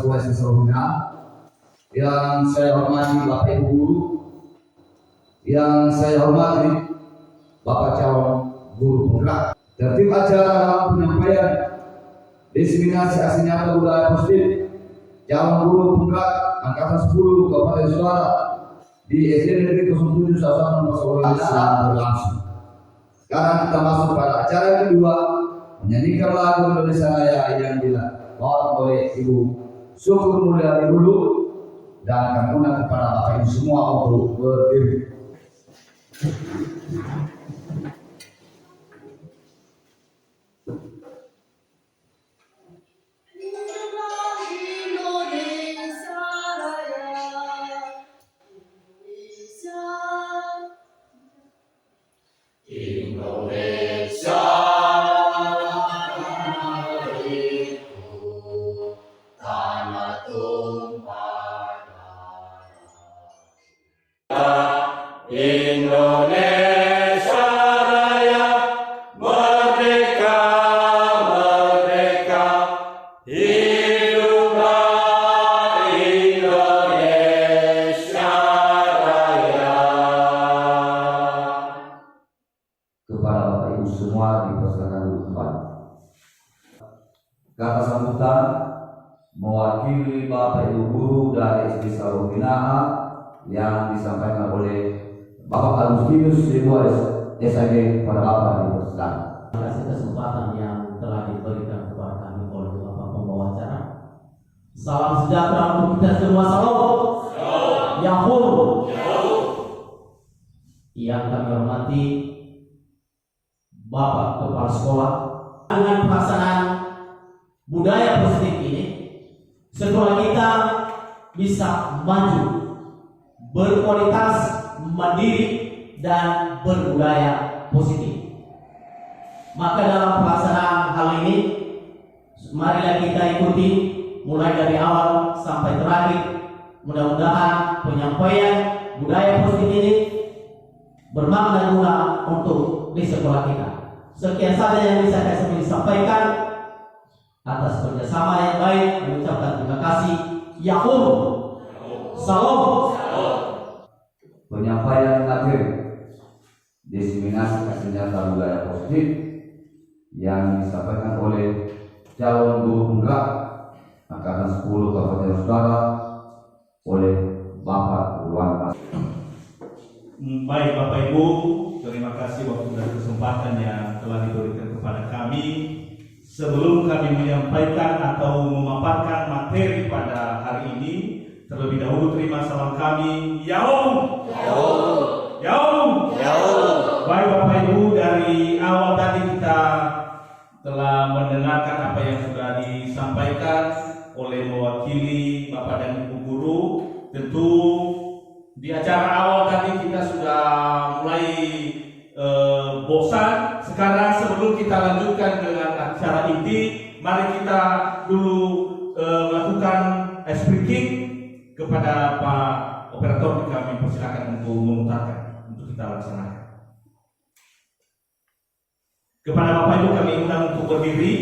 Sekolah Sesrohuna, yang saya hormati Bapak Ibu Guru, yang saya hormati Bapak calon guru penggerak. Tertib acara dalam penyampaian diseminasi aksi nyata budaya positif calon guru penggerak angkatan 10 Kabupaten Suara di SD Negeri 07 Sasaran Masyarakat sedang berlangsung. Sekarang kita masuk pada acara yang kedua, menyanyikan lagu Indonesia Raya yang dibawakan oleh Ibu Syukur Mulyadi Hulu, dan kami undang kepada Bapak Ibu semua untuk berdiri. Indonesia Raya, merdeka, merdeka, hiduplah Indonesia Raya. Kepada Bapak Ibu semua dipersilakan duduk kembali. Kata sambutan mewakili Bapak Ibu Guru dari SD Sarobinaha yang disampaikan oleh Bapak Agustinus Dewa SAG pada Bapak dipersilakan. Terima kasih kesempatan yang telah diberikan kepada kami oleh Bapak Pembawa acara. Salam sejahtera untuk kita semua. Salam. Yahoo. Yang kami hormati Bapak Kepala Sekolah, dengan pelaksanaan budaya positif ini, sekolah kita bisa maju, berkualitas, mandiri, dan berbudaya positif. Maka dalam pelaksanaan hal ini, marilah kita ikuti mulai dari awal sampai terakhir. Mudah-mudahan penyampaian budaya positif ini bermakna guna untuk di sekolah kita. Sekian saja yang bisa saya sampaikan. Atas kerjasama yang baik, mengucapkan terima kasih. Yahoo. Salam. Penyampaian materi diseminasi kasih nyata budaya positif yang disampaikan oleh calon guru penggerak angkatan 10 Kabupaten Suara oleh Bapak Luan. Baik Bapak Ibu, terima kasih waktu dan kesempatan yang telah diberikan kepada kami. Sebelum kami menyampaikan atau memaparkan materi pada hari ini, terlebih dahulu terima salam kami. Yaum. Baik Bapak Ibu, dari awal tadi kita telah mendengarkan apa yang sudah disampaikan oleh mewakili Bapak dan Ibu Guru. Tentu di acara awal tadi kita sudah mulai bosan. Sekarang sebelum kita lanjutkan dengan acara inti, mari kita dulu melakukan ice breaking. Kepada Pak Operator kami persilakan untuk memutarkan untuk kita laksanakan. Kepada Bapak Ibu kami undang untuk berdiri.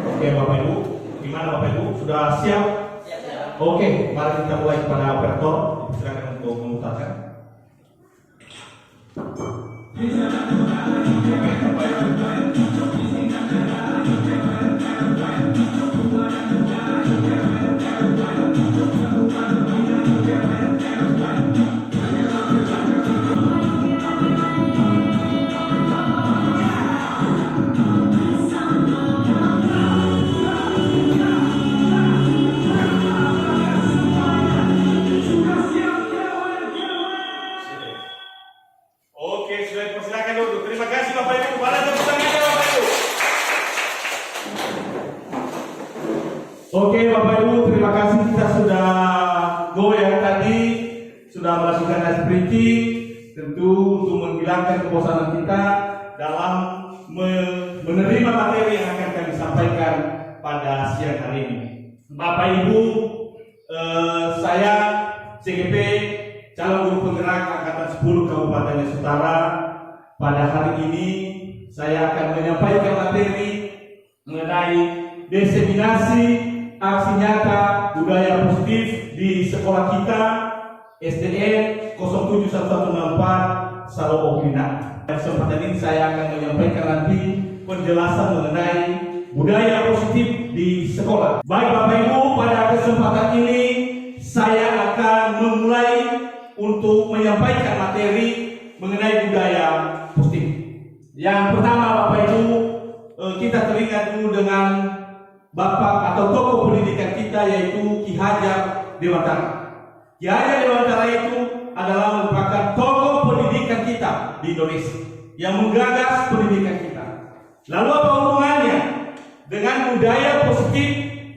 Oke Bapak Ibu, gimana Bapak Ibu? Sudah siap? Siap. Oke, mari kita mulai kepada Operator. Silakan untuk memutarkan. Oke Bapak Ibu, terima kasih. Kita sudah goyang tadi, sudah melakukan ice breaking, tentu untuk menghilangkan kebosanan kita dalam menerima materi yang akan kami sampaikan pada siang hari ini. Bapak Ibu, saya CGP calon guru penggerak angkatan 10 Kabupaten Utara. Pada hari ini saya akan menyampaikan materi mengenai diseminasi aksi nyata budaya positif di sekolah kita SDN 071164 Salopo Pinang. Pada kesempatan ini saya akan menyampaikan nanti penjelasan mengenai budaya positif di sekolah. Baik Bapak Ibu, pada kesempatan ini saya akan memulai untuk menyampaikan materi mengenai budaya positif. Yang pertama Bapak Ibu, kita teringat dulu dengan Bapak atau tokoh pendidikan kita yaitu Ki Hajar Dewantara. Ki Hajar Dewantara itu adalah merupakan tokoh pendidikan kita di Indonesia yang menggagas pendidikan kita. Lalu apa hubungannya dengan budaya positif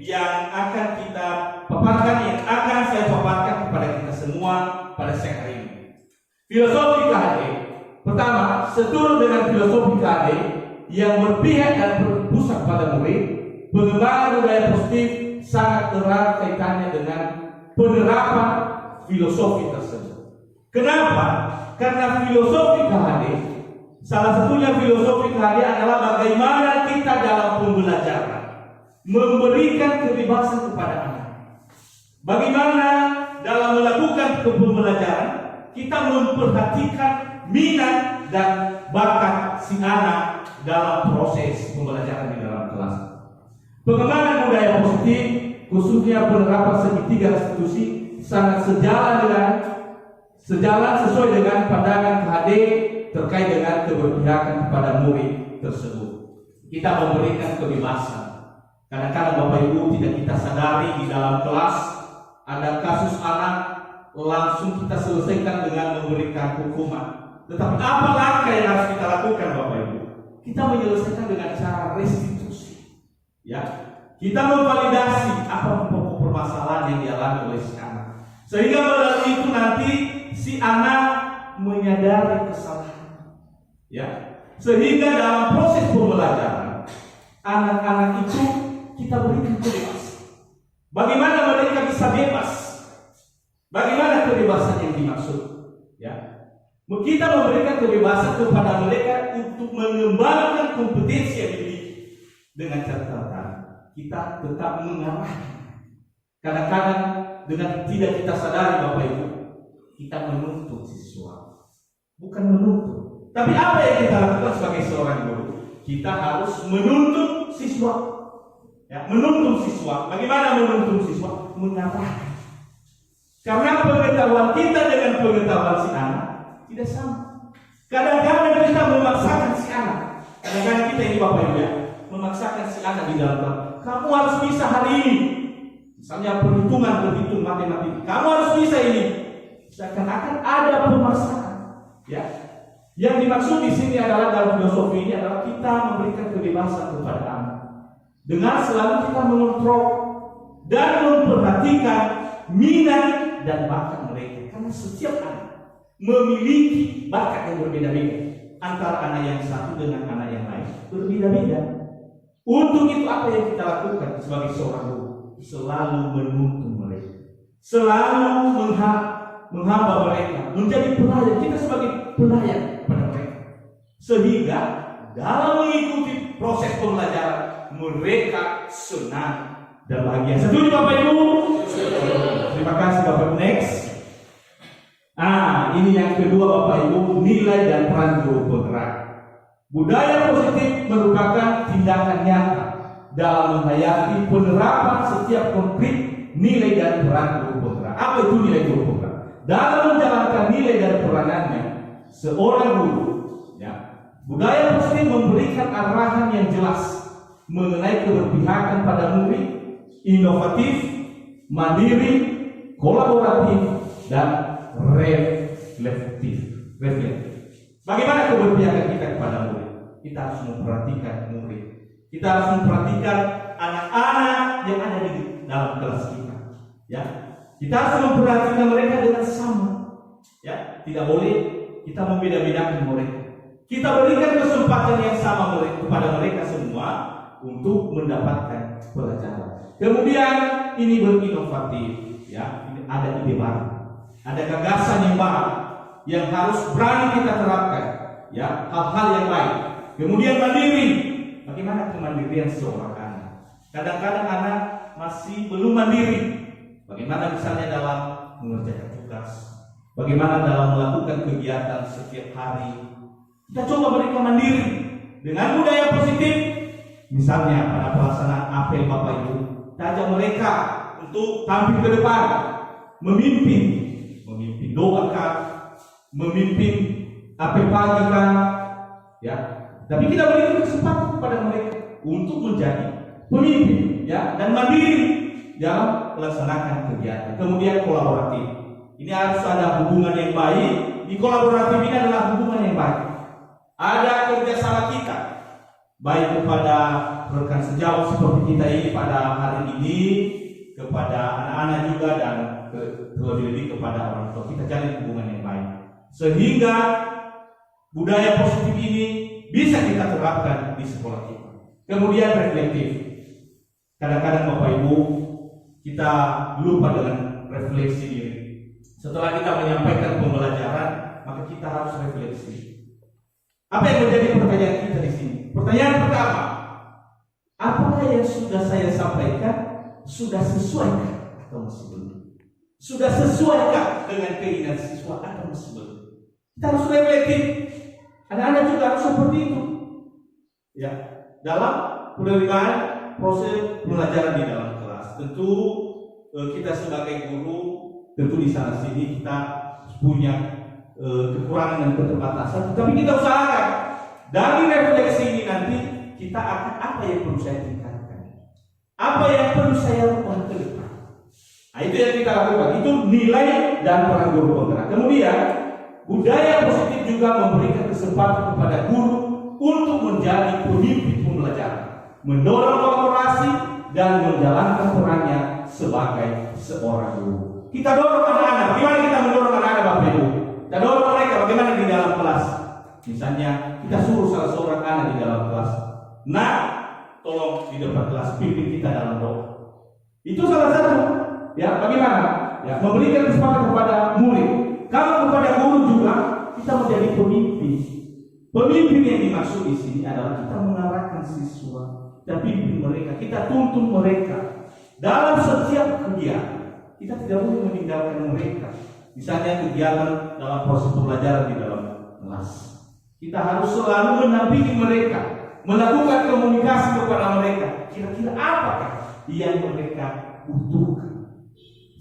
yang akan kita paparkan, yang akan saya paparkan kepada kita semua pada siang hari ini? Filosofi KHD. Pertama, seturut dengan filosofi KHD yang berpihak dan berpusat pada murid, pengembangan budaya positif sangat erat kaitannya dengan penerapan filosofi tersebut. Kenapa? Karena filosofi KHD, salah satunya filosofi KHD adalah bagaimana kita dalam pembelajaran memberikan kebebasan kepada anak. Bagaimana dalam melakukan pembelajaran kita memperhatikan minat dan bakat si anak dalam proses pembelajaran di dalam kelas. Pengembangan budaya positif, khususnya penerapan segitiga restitusi, sangat sejalan sesuai dengan pandangan KHD terkait dengan keberpihakan kepada murid tersebut. Kita memberikan kebebasan. Kadang-kadang Bapak Ibu tidak kita sadari di dalam kelas ada kasus anak, langsung kita selesaikan dengan memberikan hukuman. Tetapi apa langkah yang harus kita lakukan Bapak Ibu? Kita menyelesaikan dengan cara restitusi. Ya, kita memvalidasi apa pokok permasalahan yang dialami oleh si anak, sehingga melalui itu nanti si anak menyadari kesalahan. Ya, sehingga dalam proses pembelajaran anak-anak itu kita berikan kebebasan. Bagaimana mereka bisa bebas? Bagaimana kebebasan yang dimaksud? Ya, kita memberikan kebebasan kepada mereka untuk mengembangkan kompetensi yang dimiliki dengan catatan kita tetap mengarahkan. Kadang-kadang dengan tidak kita sadari Bapak Ibu, kita menuntut siswa, bukan menuntut. Tapi apa yang kita lakukan sebagai seorang guru? Kita harus menuntut siswa. Ya, menuntut siswa. Bagaimana menuntut siswa? Mengarahkan. Karena pengetahuan kita dengan pengetahuan si anak tidak sama. Kadang-kadang kita memaksakan si anak. Kadang-kadang kita ini Bapak Ibu ya, memaksakan si anak di dalam kelas. Kamu harus bisa hari ini. Misalnya perhitungan, berhitung matematika. Kamu harus bisa ini. Seakan-akan ada pemaksaan. Ya. Yang dimaksud di sini adalah dalam filosofi ini adalah kita memberikan kebebasan kepada anak. Dengan selalu kita mengontrol dan memperhatikan minat dan bakat mereka. Karena setiap anak memiliki bakat yang berbeda-beda. Antara anak yang satu dengan anak yang lain berbeda-beda. Untuk itu apa yang kita lakukan sebagai seorang guru? Selalu menuntun mereka, selalu menghamba mereka menjadi pelayan. Kita sebagai pelayan pada mereka, sehingga dalam mengikuti proses pembelajaran mereka senang dan bahagia. Setuju Bapak Ibu? Terima kasih Bapak Ibu. Next. Ini yang kedua Bapak Ibu, nilai dan peran guru penggerak. Budaya positif merupakan tindakan nyata dalam menghayati penerapan setiap konkret nilai dan peran guru penggerak. Apa itu nilai guru penggerak? Dalam menjalankan nilai dan peranannya seorang guru, ya, budaya positif memberikan arahan yang jelas mengenai keberpihakan pada murid, inovatif, mandiri, kolaboratif, dan reflektif. Bagaimana keberpihakan kita kepada murid? Kita harus memperhatikan murid. Kita harus memperhatikan anak-anak yang ada di dalam kelas kita. Ya, kita harus memperhatikan mereka dengan sama. Ya, tidak boleh kita membeda-bedakan mereka. Kita berikan kesempatan yang sama kepada mereka semua untuk mendapatkan pelajaran. Kemudian ini berinovatif. Ya, ada ide baru, ada gagasan yang baru yang harus berani kita terapkan. Ya, hal-hal yang baik. Kemudian mandiri. Bagaimana kemandirian seorang anak? Kadang-kadang anak masih belum mandiri. Bagaimana misalnya dalam mengerjakan tugas, bagaimana dalam melakukan kegiatan setiap hari. Kita coba mereka mandiri dengan budaya positif. Misalnya pada pelaksanaan apel Bapak Ibu, kita ajak mereka untuk tampil ke depan, memimpin doakan, memimpin apel pagi kan, ya. Tapi kita berikan kesempatan kepada mereka untuk menjadi pemimpin, ya, dan mandiri dalam melaksanakan kegiatan. Kemudian kolaboratif. Ini harus ada hubungan yang baik. Di kolaboratif ini adalah hubungan yang baik. Ada kerjasama kita, baik kepada rekan sejawat seperti kita ini pada hari ini, kepada anak-anak juga, dan terlebih-lebih kepada orang tua. Kita jalin hubungan yang baik, sehingga budaya positif ini bisa kita terapkan di sekolah kita. Kemudian reflektif. Kadang-kadang Bapak Ibu kita lupa dengan refleksi diri. Setelah kita menyampaikan pembelajaran, maka kita harus refleksi. Apa yang menjadi pertanyaan kita di sini? Pertanyaan pertama, apakah yang sudah saya sampaikan sudah sesuaikah atau masih belum? Sudah sesuaikah dengan keinginan siswa atau masih belum? Kita harus reflektif. Anak-anak juga harus seperti itu, ya, dalam penerimaan proses pembelajaran di dalam kelas. Tentu kita sebagai guru, tentu di sana sini kita punya kekurangan dan keterbatasan, tapi kita usahakan dari refleksi ini nanti kita akan apa yang perlu saya tingkatkan, apa yang perlu saya lakukan ke depan. Nah, itu yang kita lakukan, itu nilai dan peran guru penggerak. Kemudian budaya positif juga memberikan kesempatan kepada guru untuk menjadi pemimpin pembelajaran, mendorong kolaborasi dan menjalankan perannya sebagai seorang guru. Kita dorong anak-anak. Bagaimana kita mendorong anak-anak Bapak Ibu? Kita dorong mereka bagaimana di dalam kelas. Misalnya kita suruh salah seorang anak di dalam kelas, nah, tolong di depan kelas pimpin kita dalam doa. Itu salah satu. Ya, bagaimana? Ya, memberikan kesempatan kepada murid. Kalau kepada guru juga kita menjadi pemimpin. Pemimpin yang dimaksud di sini adalah kita mengarahkan siswa, kita pimpin mereka, kita tuntun mereka dalam setiap kegiatan. Kita tidak boleh meninggalkan mereka. Misalnya kegiatan dalam proses pembelajaran di dalam kelas, kita harus selalu mendampingi mereka, melakukan komunikasi kepada mereka. Kira-kira apakah yang mereka butuhkan,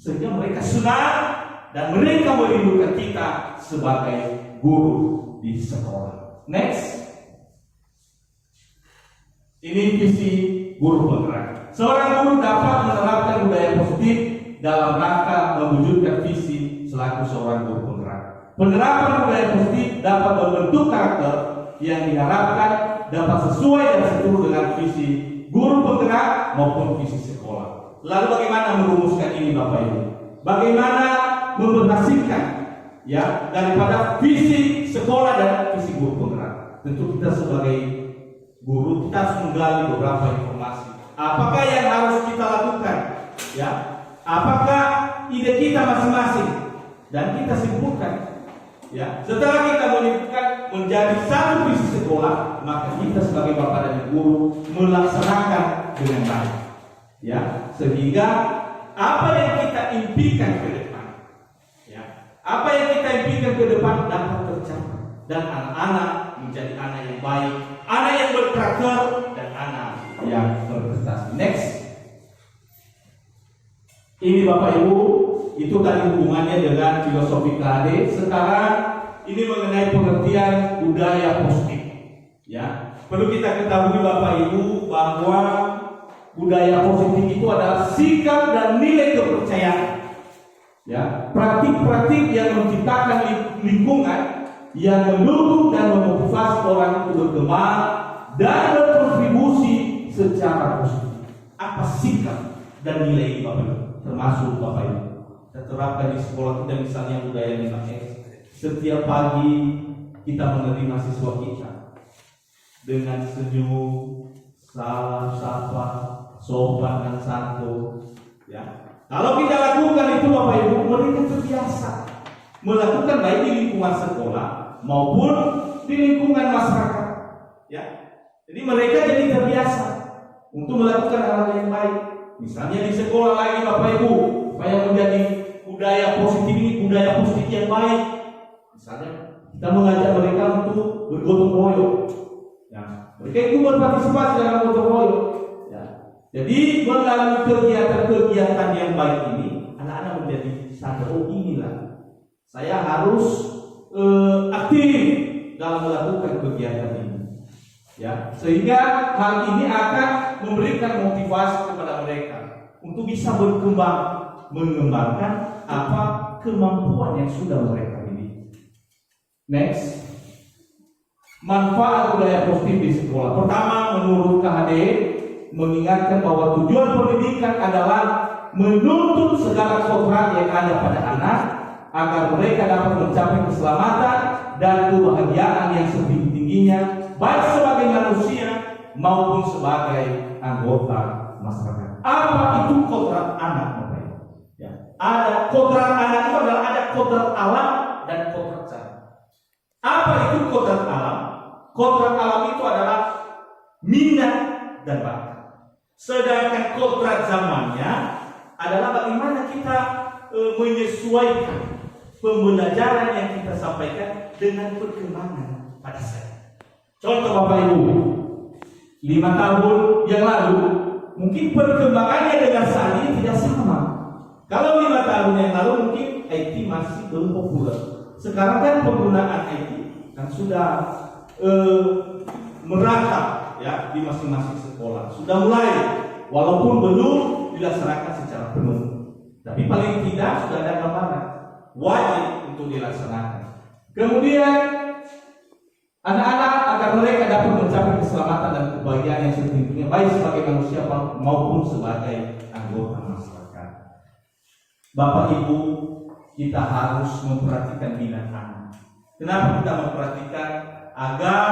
sehingga mereka senang dan mereka merindukan kita sebagai guru di sekolah. Next, ini visi guru penggerak. Seorang guru dapat menerapkan budaya positif dalam rangka mewujudkan visi selaku seorang guru penggerak. Penerapan budaya positif dapat membentuk karakter yang diharapkan dapat sesuai dan seturut dengan visi guru penggerak maupun visi sekolah. Lalu bagaimana merumuskan ini Bapak Ibu? Bagaimana memberhasilkan, ya, daripada visi sekolah dan visi guru penggerak? Tentu kita sebagai guru kita harus menggali beberapa informasi. Apakah yang harus kita lakukan? Ya, apakah ide kita masing-masing? Dan kita simpulkan. Ya, setelah kita menyimpulkan menjadi satu visi sekolah, maka kita sebagai bapak dan guru melaksanakan dengan baik. Ya, sehingga apa yang kita impikan ke depan, ya, apa yang kita impikan ke depan dapat tercapai dan anak-anak menjadi anak yang baik, anak yang berkarakter dan anak yang berprestasi. Next, ini Bapak Ibu, itu tadi hubungannya dengan filosofi KD. Sekarang ini mengenai pengertian budaya positif. Ya, perlu kita ketahui Bapak Ibu bahwa budaya positif itu adalah sikap dan nilai kepercayaan. Ya, praktik-praktik yang menciptakan lingkungan yang mendukung dan memotivasi orang untuk berkembang dan berkontribusi secara positif. Apa sikap dan nilai Bapak Ibu? Termasuk Bapak Ibu kita terapkan di sekolah kita, misalnya budaya 5S. Setiap pagi kita menerima siswa kita dengan senyum, salam sapa, sopan dan santun. Ya, kalau kita lakukan itu Bapak Ibu, mereka terbiasa melakukan baik di lingkungan sekolah maupun di lingkungan masyarakat. Ya. Jadi mereka jadi terbiasa untuk melakukan hal yang baik. Misalnya di sekolah lagi Bapak Ibu, supaya menjadi budaya positif ini, budaya positif yang baik. Misalnya kita mengajak mereka untuk bergotong royong. Ya. Mereka itu berpartisipasi dalam gotong royong. Ya. Jadi melalui kegiatan-kegiatan yang baik ini, anak-anak menjadi sadar, oh inilah saya harus aktif dalam melakukan kegiatan ini. Ya, sehingga hal ini akan memberikan motivasi kepada mereka untuk bisa mengembangkan apa kemampuan yang sudah mereka miliki. Next, manfaat budaya positif di sekolah. Pertama, menurut KHD mengingatkan bahwa tujuan pendidikan adalah menuntut segala kodrat yang ada pada anak agar mereka dapat mencapai keselamatan dan kebahagiaan yang setinggi-tingginya, baik sebagai manusia maupun sebagai anggota masyarakat. Apa itu kodrat anak, Bapak? Ya, ada kodrat anak itu adalah ada kodrat alam dan kodrat cara. Apa itu kodrat alam? Kodrat alam itu adalah minat dan bakat. Sedangkan kodrat zamannya adalah bagaimana kita menyesuaikan pembelajaran yang kita sampaikan dengan perkembangan pada saya. Contoh Bapak Ibu, 5 tahun yang lalu mungkin perkembangannya dengan saat ini tidak sama. Kalau 5 tahun yang lalu mungkin IT masih belum populer. Sekarang kan penggunaan IT kan sudah merata ya di masing-masing sekolah. Sudah mulai, walaupun belum dilaksanakan secara penuh. Tapi paling tidak sudah ada gambaran wajib untuk dilaksanakan. Kemudian anak-anak agar mereka dapat mencapai keselamatan dan kebahagiaan yang setinggi-tingginya, baik sebagai manusia maupun sebagai anggota masyarakat. Bapak Ibu, kita harus memperhatikan minat anak. Kenapa kita memperhatikan? Agar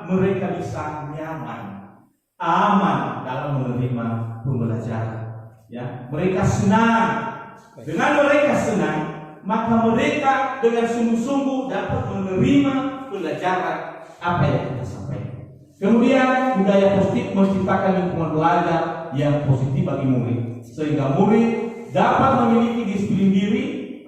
mereka bisa nyaman, aman dalam menerima pembelajaran. Ya, mereka senang. Dengan mereka senang, maka mereka dengan sungguh-sungguh dapat menerima pelajaran apa yang kita sampaikan. Kemudian budaya positif menciptakan lingkungan belajar yang positif bagi murid, sehingga murid dapat memiliki disiplin diri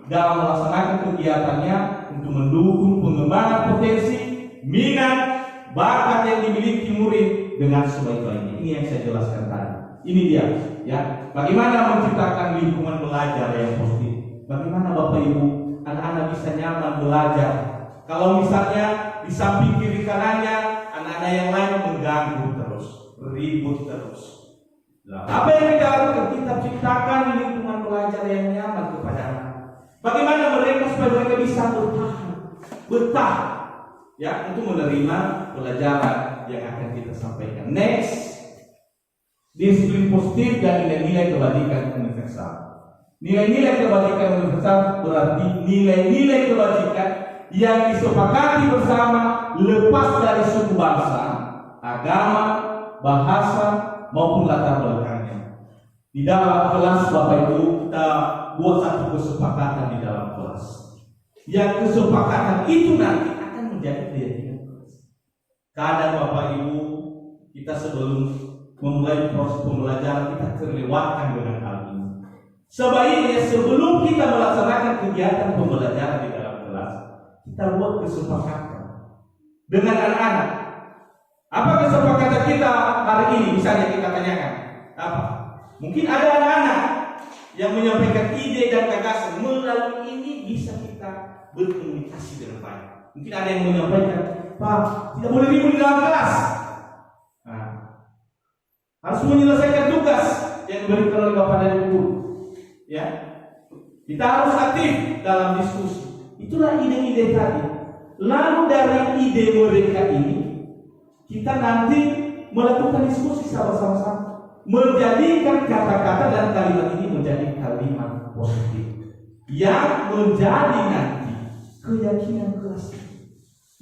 dalam melaksanakan kegiatannya untuk mendukung pengembangan potensi, minat, bakat yang dimiliki murid dengan sebaik-baiknya. Ini yang saya jelaskan tadi. Ini dia, ya. Bagaimana menciptakan lingkungan belajar yang positif? Bagaimana Bapak Ibu anak-anak bisa nyaman belajar? Kalau misalnya di samping kiri kanannya anak-anak yang lain mengganggu terus, ribut terus. Nah, apa yang kita lakukan? Kita ciptakan lingkungan belajar yang nyaman kepada anak. Bagaimana mereka supaya mereka bisa betah, ya, untuk menerima pelajaran yang akan kita sampaikan. Next, disiplin positif dan nilai-nilai kebajikan universal. Nilai-nilai kebajikan universal berarti nilai-nilai kebajikan yang disepakati bersama lepas dari suku bangsa, agama, bahasa maupun latar belakangnya. Di dalam kelas Bapak Ibu kita buat satu kesepakatan di dalam kelas. Yang kesepakatan itu nanti akan menjadi keyakinan kelas. Kadang Bapak Ibu kita sebelum memulai proses pembelajaran kita terlewatkan dengan hal ini. Sebaiknya sebelum kita melaksanakan kegiatan pembelajaran di dalam kelas, kita buat kesepakatan dengan anak-anak. Apa kesepakatan kita hari ini? Misalnya kita tanyakan, apa? Mungkin ada anak-anak yang menyampaikan ide dan gagasan. Melalui ini bisa kita berkomunikasi dengan baik. Mungkin ada yang menyampaikan, Pak, tidak boleh ribut di dalam kelas. Nah, harus menyelesaikan tugas yang diberikan oleh Bapak dan Ibu. Ya, kita harus aktif dalam diskusi. Itulah ide-ide tadi. Lalu dari ide mereka ini, kita nanti melakukan diskusi sama-sama, menjadikan kata-kata dan kalimat ini menjadi kalimat positif yang menjadi nanti keyakinan kelas.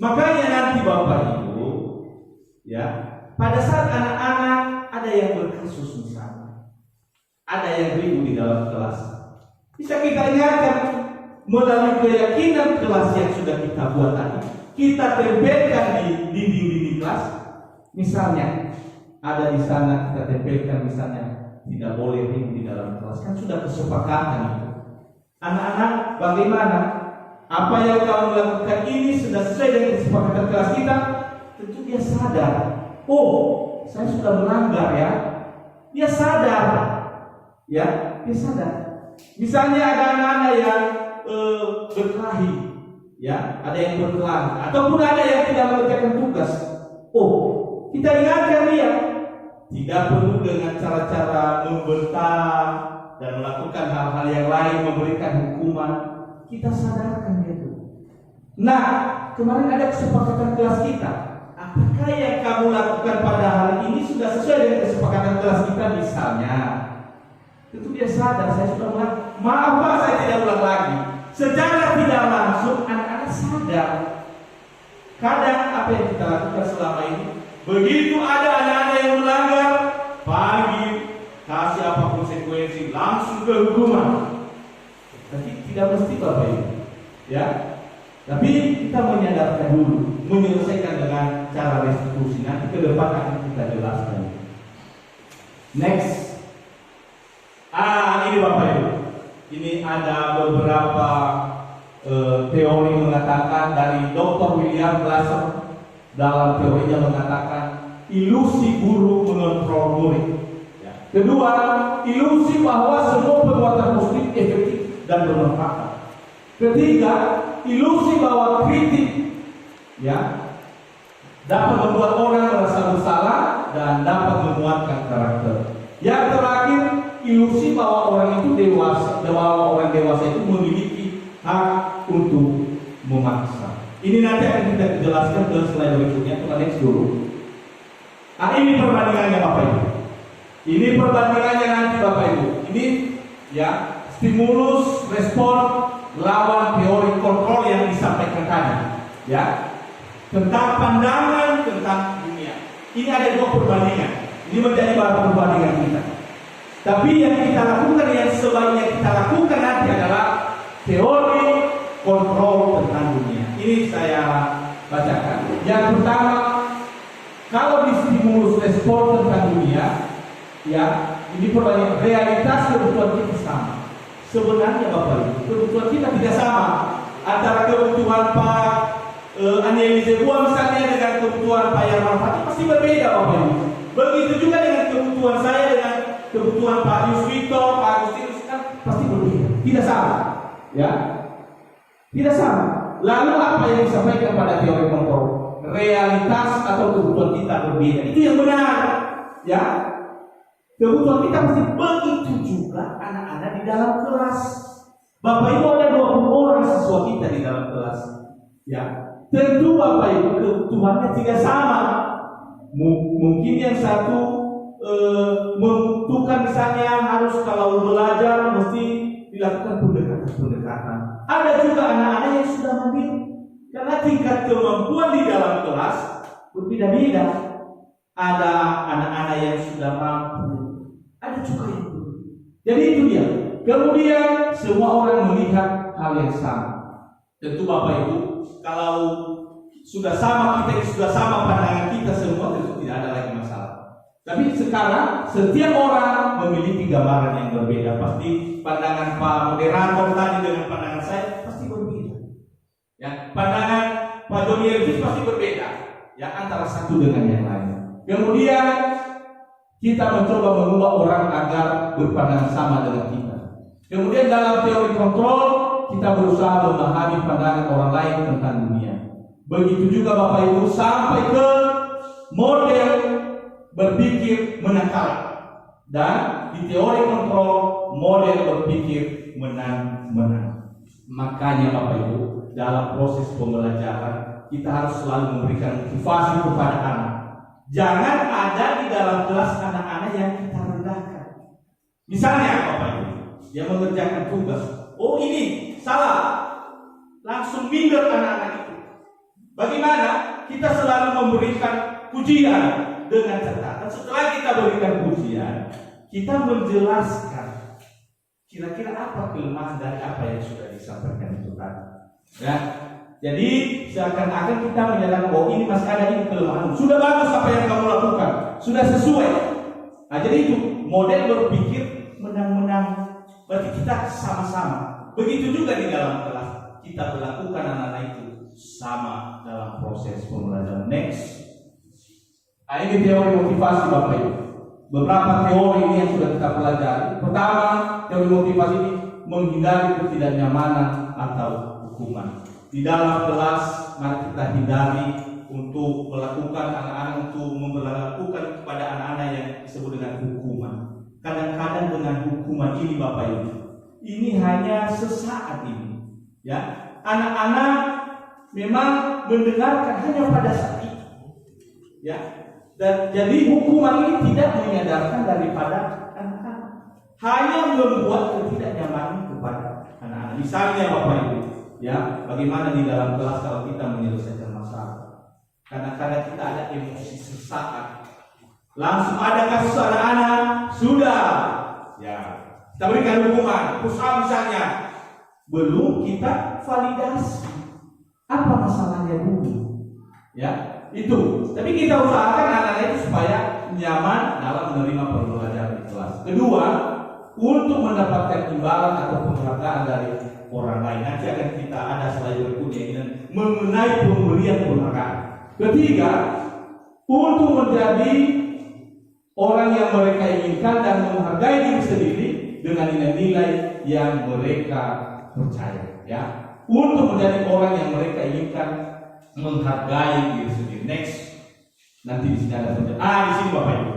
Makanya nanti Bapak Ibu, ya, pada saat anak-anak ada yang berkasus misalnya, ada yang ribut di dalam kelas, bisa kita ingatkan melalui keyakinan kelas yang sudah kita buat tadi, kita tempelkan di dinding-dinding kelas. Misalnya ada di sana kita tempelkan misalnya tidak boleh ribut di dalam kelas, kan sudah kesepakatan itu. Anak-anak, bagaimana? Apa yang kamu lakukan ini sudah sesuai dengan kesepakatan kelas kita? Tentu dia sadar. Oh, saya sudah melanggar ya. Dia sadar, ya, dia sadar. Misalnya ada anak-anak yang berkelahi, ya, ada yang berkelahi, ataupun ada yang tidak mengerjakan tugas. Oh, kita ingatkan dia, tidak perlu dengan cara-cara membentak dan melakukan hal-hal yang lain, memberikan hukuman. Kita sadarkan dia tuh. Nah, kemarin ada kesepakatan kelas kita. Apakah yang kamu lakukan pada hari ini sudah sesuai dengan kesepakatan kelas kita misalnya? Tentu dia sadar, saya sudah ulang. Maaf Pak, saya tidak ulang lagi. Secara tidak langsung anak-anak sadar. Kadang apa yang kita lakukan selama ini, begitu ada anak-anak yang melanggar, pagi kasih apa konsekuensi, langsung ke hukuman. Tapi tidak mesti Bapak Ibu, ya. Tapi kita menyadarkan dulu, menyelesaikan dengan cara restitusi. Nanti ke depan akan kita jelaskan. Next. Ini Bapak Ibu. Ini ada beberapa teori mengatakan dari Dr. William Glasser dalam teorinya mengatakan ilusi guru mengontrol murid. Ya. Kedua, ilusi bahwa semua perbuatan positif efektif dan bermanfaat. Ketiga, ilusi bahwa kritik ya dapat membuat orang merasa bersalah dan dapat menguatkan karakter. Yang terakhir, ilusi bahwa orang itu dewasa, bahwa orang dewasa itu memiliki hak untuk memaksa. Ini nanti akan kita jelaskan ke slide berikutnya. Kita next dulu. Ini perbandingannya Bapak Ibu. Ini perbandingannya nanti Bapak Ibu. Ini ya stimulus respon lawan teori kontrol yang disampaikan tadi. Ya, tentang pandangan tentang dunia. Ini ada dua perbandingan. Ini menjadi bahan perbandingan kita. Tapi yang kita lakukan, yang sebaiknya kita lakukan nanti adalah teori kontrol tentang dunia. Ini saya bacakan. Yang pertama, kalau di stimulus respon tentang dunia, ya ini perbandingan realitas kebutuhan kita sama. Sebenarnya Bapak Ibu, kebutuhan kita tidak sama antara kebutuhan Pak Anielize Bua misalnya dengan kebutuhan Pak Yarman Fatih pasti berbeda Bapak Ibu. Begitu juga dengan kebutuhan saya dengan kebutuhan Pak Yuswito, Pak Agustinus kan pasti berbeda, tidak sama, ya, tidak sama. Lalu apa yang disampaikan pada teori kontrol? Realitas atau kebutuhan kita berbeda, itu yang benar, ya. Kebutuhan kita pasti begitu juga anak-anak di dalam kelas. Bapak Ibu ada 20 orang siswa kita di dalam kelas, ya. Tentu Bapak Ibu kebutuhannya tidak sama. Mungkin yang satu membutuhkan misalnya harus kalau belajar mesti dilakukan pendekatan. Ada juga anak-anak yang sudah mandiri karena tingkat kemampuan di dalam kelas berbeda-beda. Ada anak-anak yang sudah mampu, ada juga yang belum. Jadi itu dia. Kemudian semua orang melihat hal yang sama. Tentu Bapak Ibu, kalau sudah sama kita sudah sama pandangan kita semua, tentu tidak ada lagi masalah. Tapi sekarang setiap orang memiliki gambaran yang berbeda. Pasti pandangan Pak moderator tadi dengan pandangan saya pasti berbeda. Ya, pandangan Pak Joni Elvis pasti berbeda. Ya, antara satu dengan yang lain. Kemudian kita mencoba mengubah orang agar berpandangan sama dengan kita. Kemudian dalam teori kontrol kita berusaha memahami pandangan orang lain tentang dunia. Begitu juga Bapak Ibu sampai ke model berpikir menakal, dan di teori kontrol model berpikir menang-menang. Makanya Bapak Ibu dalam proses pembelajaran kita harus selalu memberikan motivasi kepada anak. Jangan ada di dalam kelas anak-anak yang kita rendahkan. Misalnya Bapak Ibu dia mengerjakan tugas, oh ini salah, langsung minder anak-anak itu. Bagaimana? Kita selalu memberikan pujian dengan catatan. Setelah kita berikan pujian, kita menjelaskan kira-kira apa kelemahan dari apa yang sudah disampaikan itu tadi. Ya. Jadi seakan-akan kita menyatakan bahwa ini masih ada ini kelemahan. Sudah bagus apa yang kamu lakukan, sudah sesuai. Nah, jadi itu model berpikir menang-menang. Berarti kita sama-sama. Begitu juga di dalam kelas kita berlakukan anak-anak itu sama dalam proses pembelajaran. Next. Nah, ini teori motivasi Bapak Ibu. Beberapa teori ini yang sudah kita pelajari. Pertama, teori motivasi ini menghindari ketidaknyamanan atau hukuman. Di dalam kelas, mari kita hindari untuk melakukan anak-anak, untuk memperlakukan kepada anak-anak yang disebut dengan hukuman. Kadang-kadang dengan hukuman ini Bapak Ibu, ini hanya sesaat ini. Ya, anak-anak memang mendengarkan hanya pada saat itu. Ya, dan jadi hukuman ini tidak menyadarkan daripada anak-anak, hanya membuat ketidaknyamanan kepada anak-anak. Misalnya Bapak Ibu, ya, bagaimana di dalam kelas kalau kita menyelesaikan masalah, kadang-kadang kita ada emosi sesaat, langsung ada kasus anak-anak sudah, ya, kita berikan hukuman, push up misalnya, belum kita validasi apa masalahnya dulu, ya, itu. Tapi kita usahakan anak-anak itu supaya nyaman dalam menerima pembelajaran di kelas. Kedua, untuk mendapatkan imbalan atau penghargaan dari orang lain. Nanti akan kita ada slide berikutnya mengenai pemberian penghargaan. Ketiga, untuk menjadi orang yang mereka inginkan dan menghargai diri sendiri dengan nilai-nilai yang mereka percaya. Ya, untuk menjadi orang yang mereka inginkan, menghargai diri sendiri. Next, nanti di sini ada di sini Bapak Ibu.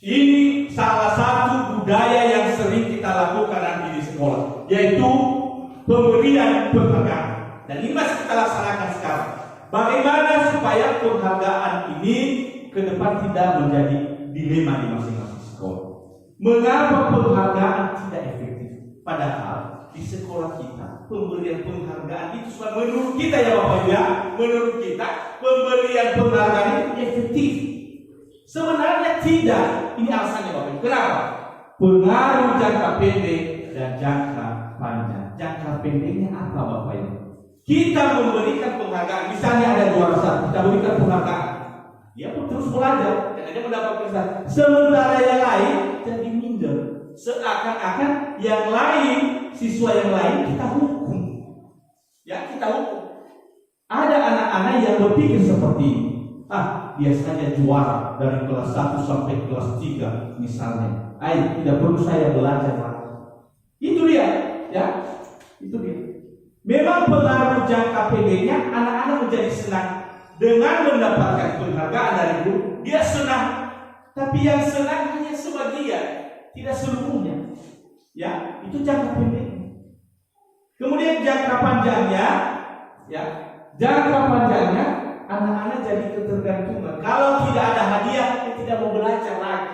Ini salah satu budaya yang sering kita lakukan nanti di sekolah, yaitu pemberian penghargaan. Dan ini masih kita laksanakan sekarang. Bagaimana supaya penghargaan ini ke depan tidak menjadi dilema di masing-masing sekolah? Mengapa penghargaan tidak efektif? Padahal di sekolah kita pemberian penghargaan itu menurut kita ya Bapak Ibu ya, menurut kita pemberian penghargaan itu efektif. Sebenarnya tidak. Ini alasannya Bapak Ibu. Kenapa? Pengaruh jangka pendek dan jangka panjang. Jangka pendeknya apa Bapak Ibu? Kita memberikan penghargaan. Misalnya ada juara satu, kita berikan penghargaan. Dia pun terus belajar dan dia mendapat prestasi. Sementara yang lain jadi minder. Seakan-akan yang lain, siswa yang lain kita hukum. Ya, kita hukum. Ada anak-anak yang berpikir seperti ini. Dia saja juara dari kelas 1 sampai kelas 3 misalnya. Tidak perlu saya belajar lagi. Itu dia, ya. Itu dia. Memang pengaruh jangka pendeknya anak-anak menjadi senang dengan mendapatkan penghargaan dari guru. Dia senang, tapi yang senang hanya sebagian, tidak seluruhnya. Ya, itu jangka pendeknya. Kemudian jangka panjangnya, ya, jangka panjangnya anak-anak jadi ketergantungan. Kalau tidak ada hadiah, dia tidak mau belajar lagi.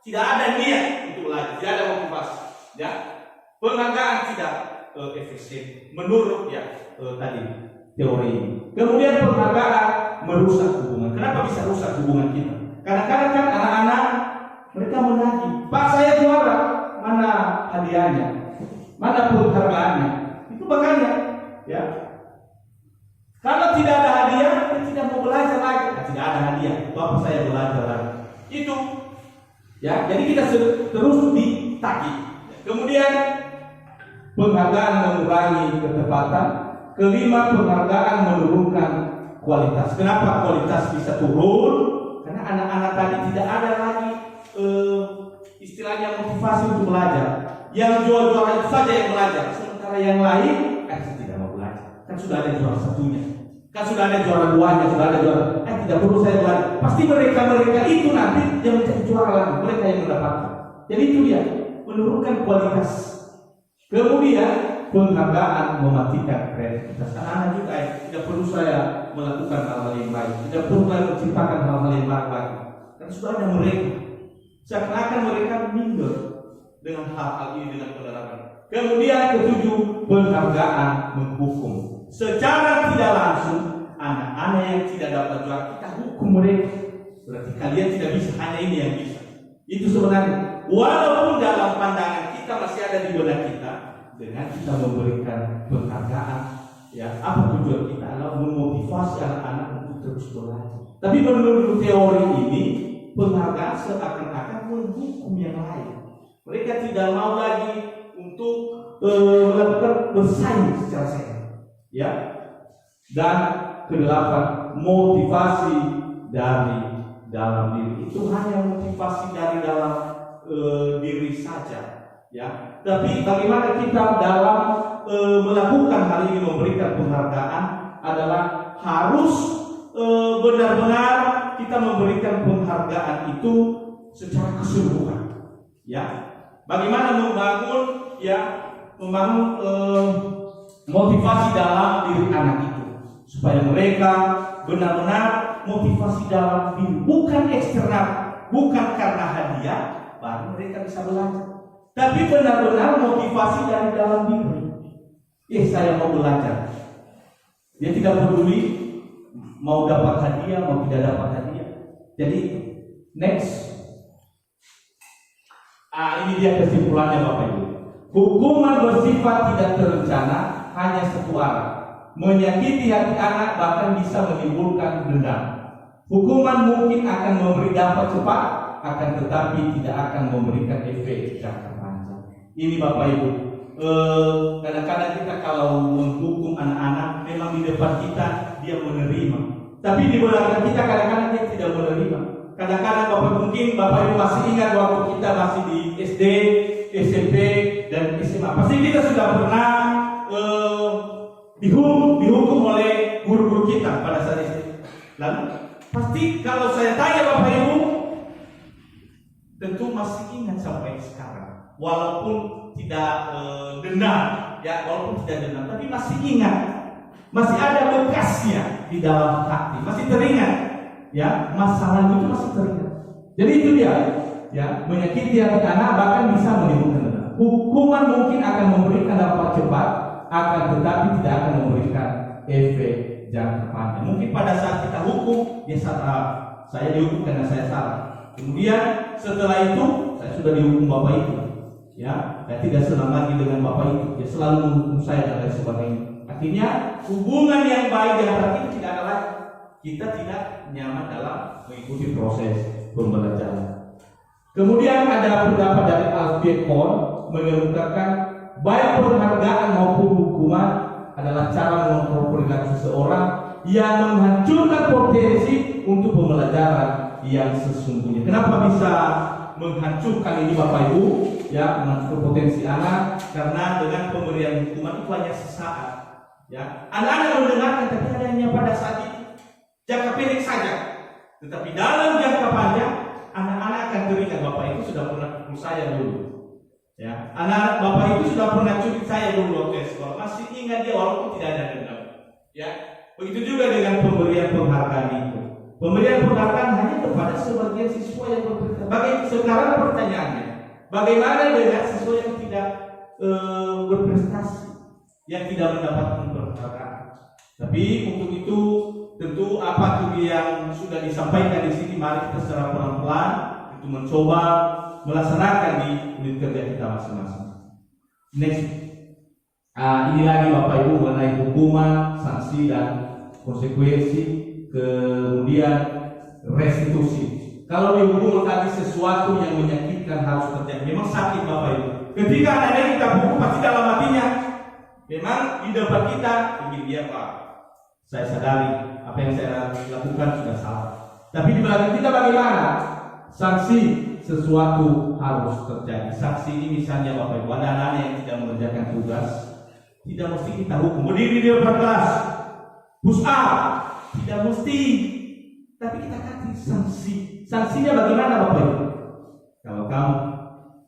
Tidak ada niat untuk belajar, tidak ada motivasi. Ya, penghargaan tidak efisien menurut tadi teori ini. Kemudian penghargaan merusak hubungan. Kenapa bisa rusak hubungan kita? Kadang-kadang kan anak-anak mereka menagih, Pak saya juara, mana hadiahnya, mana penghargaannya? Itu makanya, ya. Kalau tidak ada hadiah, dia tidak mau belajar lagi. Tidak ada hadiah, itu apa saya belajar lagi? Itu, ya. Jadi kita terus ditagih. Kemudian penghargaan mengurangi ketepatan. Kelima, penghargaan menurunkan kualitas. Kenapa kualitas bisa turun? Karena anak-anak tadi tidak ada lagi istilahnya motivasi untuk belajar. Yang juara itu saja yang belajar, sementara yang lain tidak mau belajar. Kan sudah ada juara satunya, kan sudah ada juara duanya, sudah ada juara. Tidak perlu saya belajar. Pasti mereka itu nanti yang menjadi juara lagi, mereka yang mendapatkan. Jadi itu dia, menurunkan kualitas. Kemudian penghargaan mematikan kreativitas. Anak-anak juga tidak perlu saya melakukan hal-hal yang baik, tidak perlu saya menciptakan hal-hal yang baik lagi. Karena sudah ada mereka. Seakan-akan mereka minder dengan hal-hal ini, dengan penerapan. Kemudian ketujuh, penghargaan menghukum. Secara tidak langsung, anak-anak yang tidak dapat juara kita hukum mereka. Berarti kalian tidak bisa, hanya ini yang bisa. Itu sebenarnya. Walaupun dalam pandangan kita masih ada di benak kita, dengan kita memberikan penghargaan, ya apa tujuan kita? adalah memotivasi anak-anak untuk terus belajar. Tapi menurut teori ini, penghargaan seakan-akan menghukum yang lain. Mereka tidak mau lagi untuk melakukan bersaing secara sehat, ya. Dan kedelapan, motivasi dari dalam diri. Itu hanya motivasi dari dalam diri saja, ya. Tapi bagaimana kita dalam melakukan hal ini, memberikan penghargaan adalah harus benar-benar kita memberikan penghargaan itu secara keseluruhan, ya. Bagaimana membangun motivasi dalam diri anak itu supaya mereka benar-benar motivasi dalam diri, bukan eksternal, bukan karena hadiah baru mereka bisa belajar, tapi benar-benar motivasi dari dalam diri. Saya mau belajar. Dia tidak peduli mau dapat hadiah, mau tidak dapat hadiah. Jadi next. Ini dia kesimpulannya Bapak Ibu. Hukuman bersifat tidak terencana hanya satu arah, menyakiti hati anak, bahkan bisa menimbulkan dendam. Hukuman mungkin akan memberi dampak cepat, akan tetapi tidak akan memberikan efek jangka panjang. Ini Bapak Ibu. Kadang-kadang kita kalau menghukum anak-anak, memang di depan kita dia menerima, tapi di belakang kita kadang-kadang dia tidak menerima. Kadang-kadang Bapak Ibu masih ingat waktu kita masih di SD, SMP, dan SMA. Pasti kita sudah pernah dihukum oleh guru-guru kita pada saat SD. Lalu pasti kalau saya tanya Bapak Ibu, tentu masih ingat sampai sekarang. Walaupun tidak dendam, ya, walaupun tidak dendam, tapi masih ingat, masih ada bekasnya di dalam hati, masih teringat, ya, masa lalu itu masih teringat. Jadi itu dia, ya, menyakiti hati anak bahkan bisa menimbulkan dendam. Hukuman mungkin akan memberikan dampak cepat, akan tetapi tidak akan memberikan efek jangka panjang. Mungkin pada saat kita hukum, dia salah, saya dihukum karena saya salah. Kemudian setelah itu saya sudah dihukum Bapak itu, ya, saya tidak senang lagi dengan Bapak itu, dia selalu menghukum saya dan lain sebagainya. Akhirnya hubungan yang baik di antara kita tidak ada lagi. Kita tidak nyaman dalam mengikuti proses pembelajaran. Kemudian ada pendapat dari Alfred Kohn mengemukakan baik penghargaan maupun hukuman adalah cara mengontrol perilaku seseorang yang menghancurkan potensi untuk pembelajaran yang sesungguhnya. Kenapa bisa menghancurkan ini Bapak Ibu? Ya, menghancurkan potensi anak karena dengan pemberian hukuman itu hanya sesaat. Ya, anak-anak mendengarkan tapi hanya pada saat itu, jangka pendek saja. Tetapi dalam jangka panjang, anak-anak akan teringat Bapak itu sudah pernah pukul saya dulu. Ya, anak Bapak itu sudah pernah cubit saya dulu waktu sekolah. Masih ingat dia walaupun tidak ada dendam. Ya, begitu juga dengan pemberian penghargaan itu. Pemberian penghargaan hanya kepada sebagian siswa yang berprestasi. Sekarang pertanyaannya, bagaimana dengan siswa yang tidak berprestasi, yang tidak mendapatkan penghargaan? Tapi untuk itu tentu apa tuh yang sudah disampaikan di sini, mari kita secara pelan-pelan itu mencoba melaksanakan di unit kerja kita masing-masing. Next, ini lagi Bapak Ibu mengenai hukuman, sanksi dan konsekuensi. Kemudian restitusi. Kalau dihukum tadi sesuatu yang menyakitkan harus terjadi. Memang sakit Bapak Ibu. Ketika anak kita hukum pasti dalam hatinya memang di depan kita ingin dia Pak. Saya sadari apa yang saya lakukan sudah salah. Tapi di belakang kita bagaimana? Sanksi sesuatu harus terjadi. Sanksi ini misalnya Bapak Ibu, ada anak yang tidak mengerjakan tugas, tidak mesti kita hukum. Berdiri di depan kelas, push up, tidak mesti, tapi kita kasih sanksi. Sanksinya bagaimana Bapak Ibu? Kalau kamu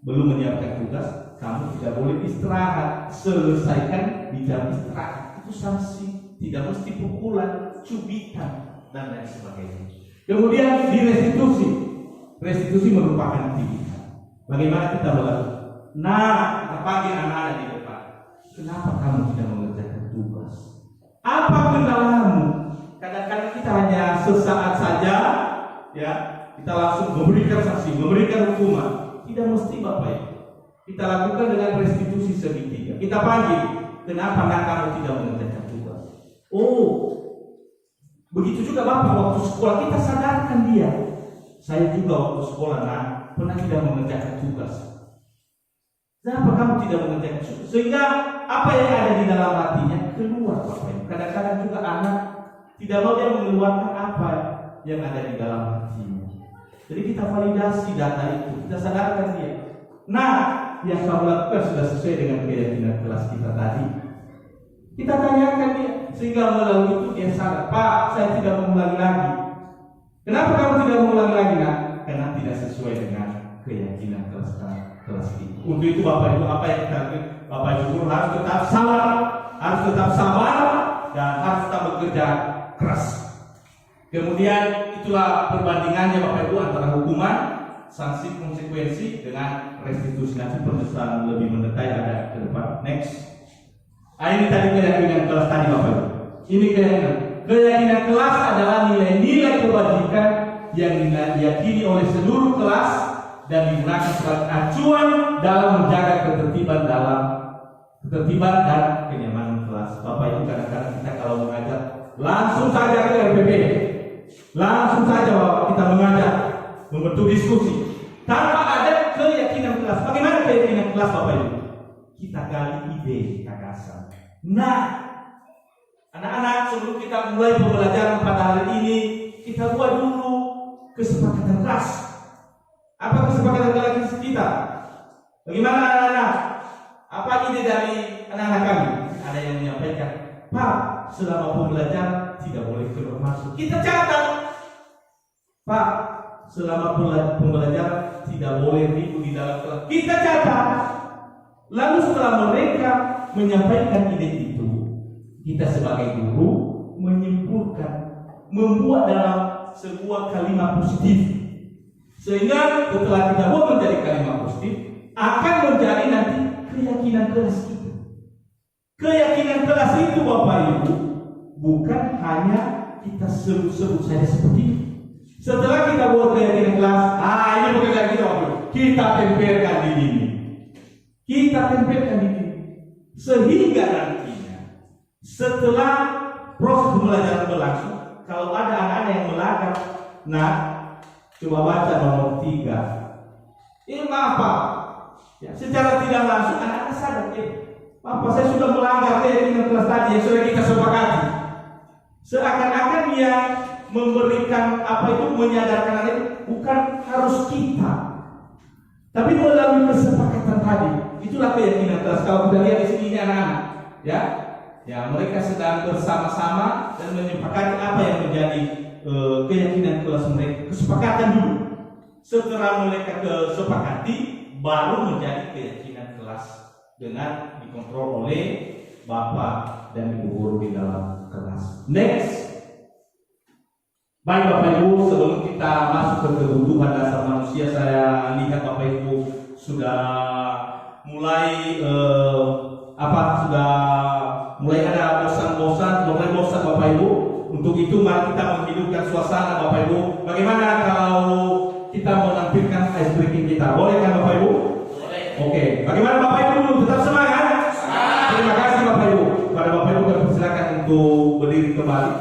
belum menyiapkan tugas, kamu tidak boleh istirahat. Selesaikan di jam istirahat. Itu sanksi. Tidak mesti pukulan, cubitan, dan lain sebagainya. Kemudian di restitusi. Restitusi merupakan pilihan. Bagaimana kita melakukan? Nah, kita panggil anak-anak di depan. Kenapa kamu tidak mengerjakan tugas? Apa kendalamu? Kadang-kadang kita hanya sesaat saja, ya, kita langsung memberikan sanksi, memberikan hukuman. Tidak mesti Bapak Ibu. Kita lakukan dengan restitusi segitiga. Kita panggil, kenapa anak kamu tidak mengerjakan tugas? Oh, Begitu juga Bapak waktu sekolah kita sadarkan dia. Saya juga waktu sekolah pernah tidak mengerjakan tugas. Kenapa kamu tidak mengerjakan tugas? Sehingga apa yang ada di dalam hatinya keluar Bapak Ibu. Kadang-kadang juga anak tidak mau dia mengeluarkan apa yang ada di dalam hatinya. Jadi kita validasi data itu, kita sadarkan dia. Nah, yang kamu lakukan sudah sesuai dengan keyakinan kelas kita tadi. Kita tanyakan dia, sehingga melalui itu dia sadar, Pak, saya tidak mengulangi lagi. Kenapa kamu tidak mengulangi lagi? Nah, karena tidak sesuai dengan keyakinan kelas kita. Untuk itu Bapak Ibu, apa yang kita lakukan? Bapak Ibu harus tetap sabar, dan harus tetap bekerja keras. Kemudian itulah perbandingannya Bapak Ibu antara hukuman, sanksi, konsekuensi dengan restitusi. Nanti penjelasan lebih mendetail ada ke depan. Next. Ini tadi keyakinan kelas tadi Bapak Ibu. Ini keyakinan kelas adalah nilai-nilai kebajikan yang diyakini oleh seluruh kelas dan digunakan sebagai acuan dalam menjaga ketertiban dan kenyamanan kelas. Bapak Ibu, kadang-kadang kita kalau mengajar langsung saja ke RPP, langsung saja kita mengajar, membentuk diskusi tanpa ada keyakinan kelas. Bagaimana keyakinan kelas Bapak Ibu? Kita gali ide, gagasan. Nah, anak-anak, sebelum kita mulai pembelajaran pada hari ini, kita buat dulu kesepakatan kelas. Apa kesepakatan kelas kita? Bagaimana anak-anak? Apa ide dari anak-anak kami? Ada yang menyampaikan, Pak, selama pembelajaran tidak boleh keluar masuk. Kita catat. Pak, selama pembelajaran tidak boleh ribut di dalam kelas. Kita catat. Lalu setelah mereka menyampaikan ide itu, kita sebagai guru menyimpulkan, membuat dalam sebuah kalimat positif. Sehingga setelah kita buat menjadi kalimat positif, akan menjadi nanti keyakinan kelas kita. Keyakinan kelas itu Bapak Ibu bukan hanya kita sebut-sebut saja seperti itu. Setelah kita buat keyakinan kelas, ini pekerjaan kita Bapak Ibu. Kita tempelkan di dinding. Kita tempelkan di dinding. Sehingga nantinya setelah proses pembelajaran berlangsung, kalau ada anak-anak yang melanggar, nah coba baca nomor 3. Ini maaf Pak. Ya, secara tidak langsung anak-anak sadar, Bapak saya sudah melanggar keyakinan kelas tadi yang sudah kita sepakati. Seakan-akan dia memberikan menyadarkan anak itu bukan harus kita, tapi melalui kesepakatan tadi. Itulah keyakinan kelas. Kalau kita lihat di sini ini anak-anak, ya mereka sedang bersama-sama dan menyepakati apa yang menjadi keyakinan kelas mereka. Kesepakatan dulu. Setelah mereka kesepakati, baru menjadi keyakinan kelas dengan dikontrol oleh Bapak dan Ibu guru di dalam kelas. Next. Baik Bapak Ibu, sebelum kita masuk ke kebutuhan dasar manusia, saya lihat Bapak Ibu sudah mulai mulai ada mulai bosan Bapak Ibu. Untuk itu mari kita menghidupkan suasana Bapak Ibu. Bagaimana kalau kita menampilkan ice breaking kita? Boleh kan Bapak Ibu? Boleh. Oke. Bagaimana Bapak Ibu? Tetap semangat? Semangat. Terima kasih Bapak Ibu. Pada Bapak Ibu kami persilakan untuk berdiri kembali.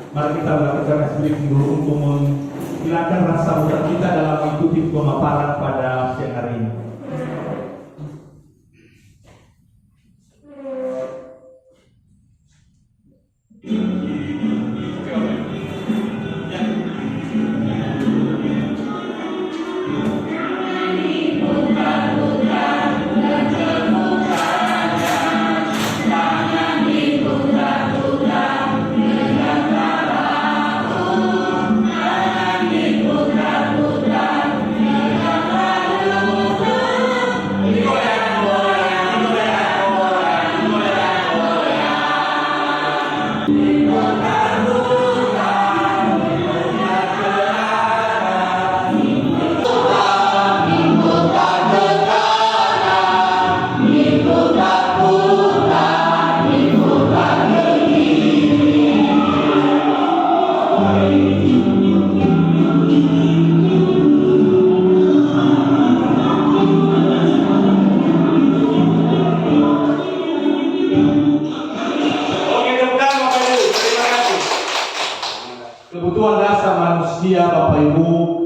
Mari kita melakukan ice breaking dulu untuk menghilangkan rasa bosan kita dalam mengikuti pemaparan pada siang hari ini. Putra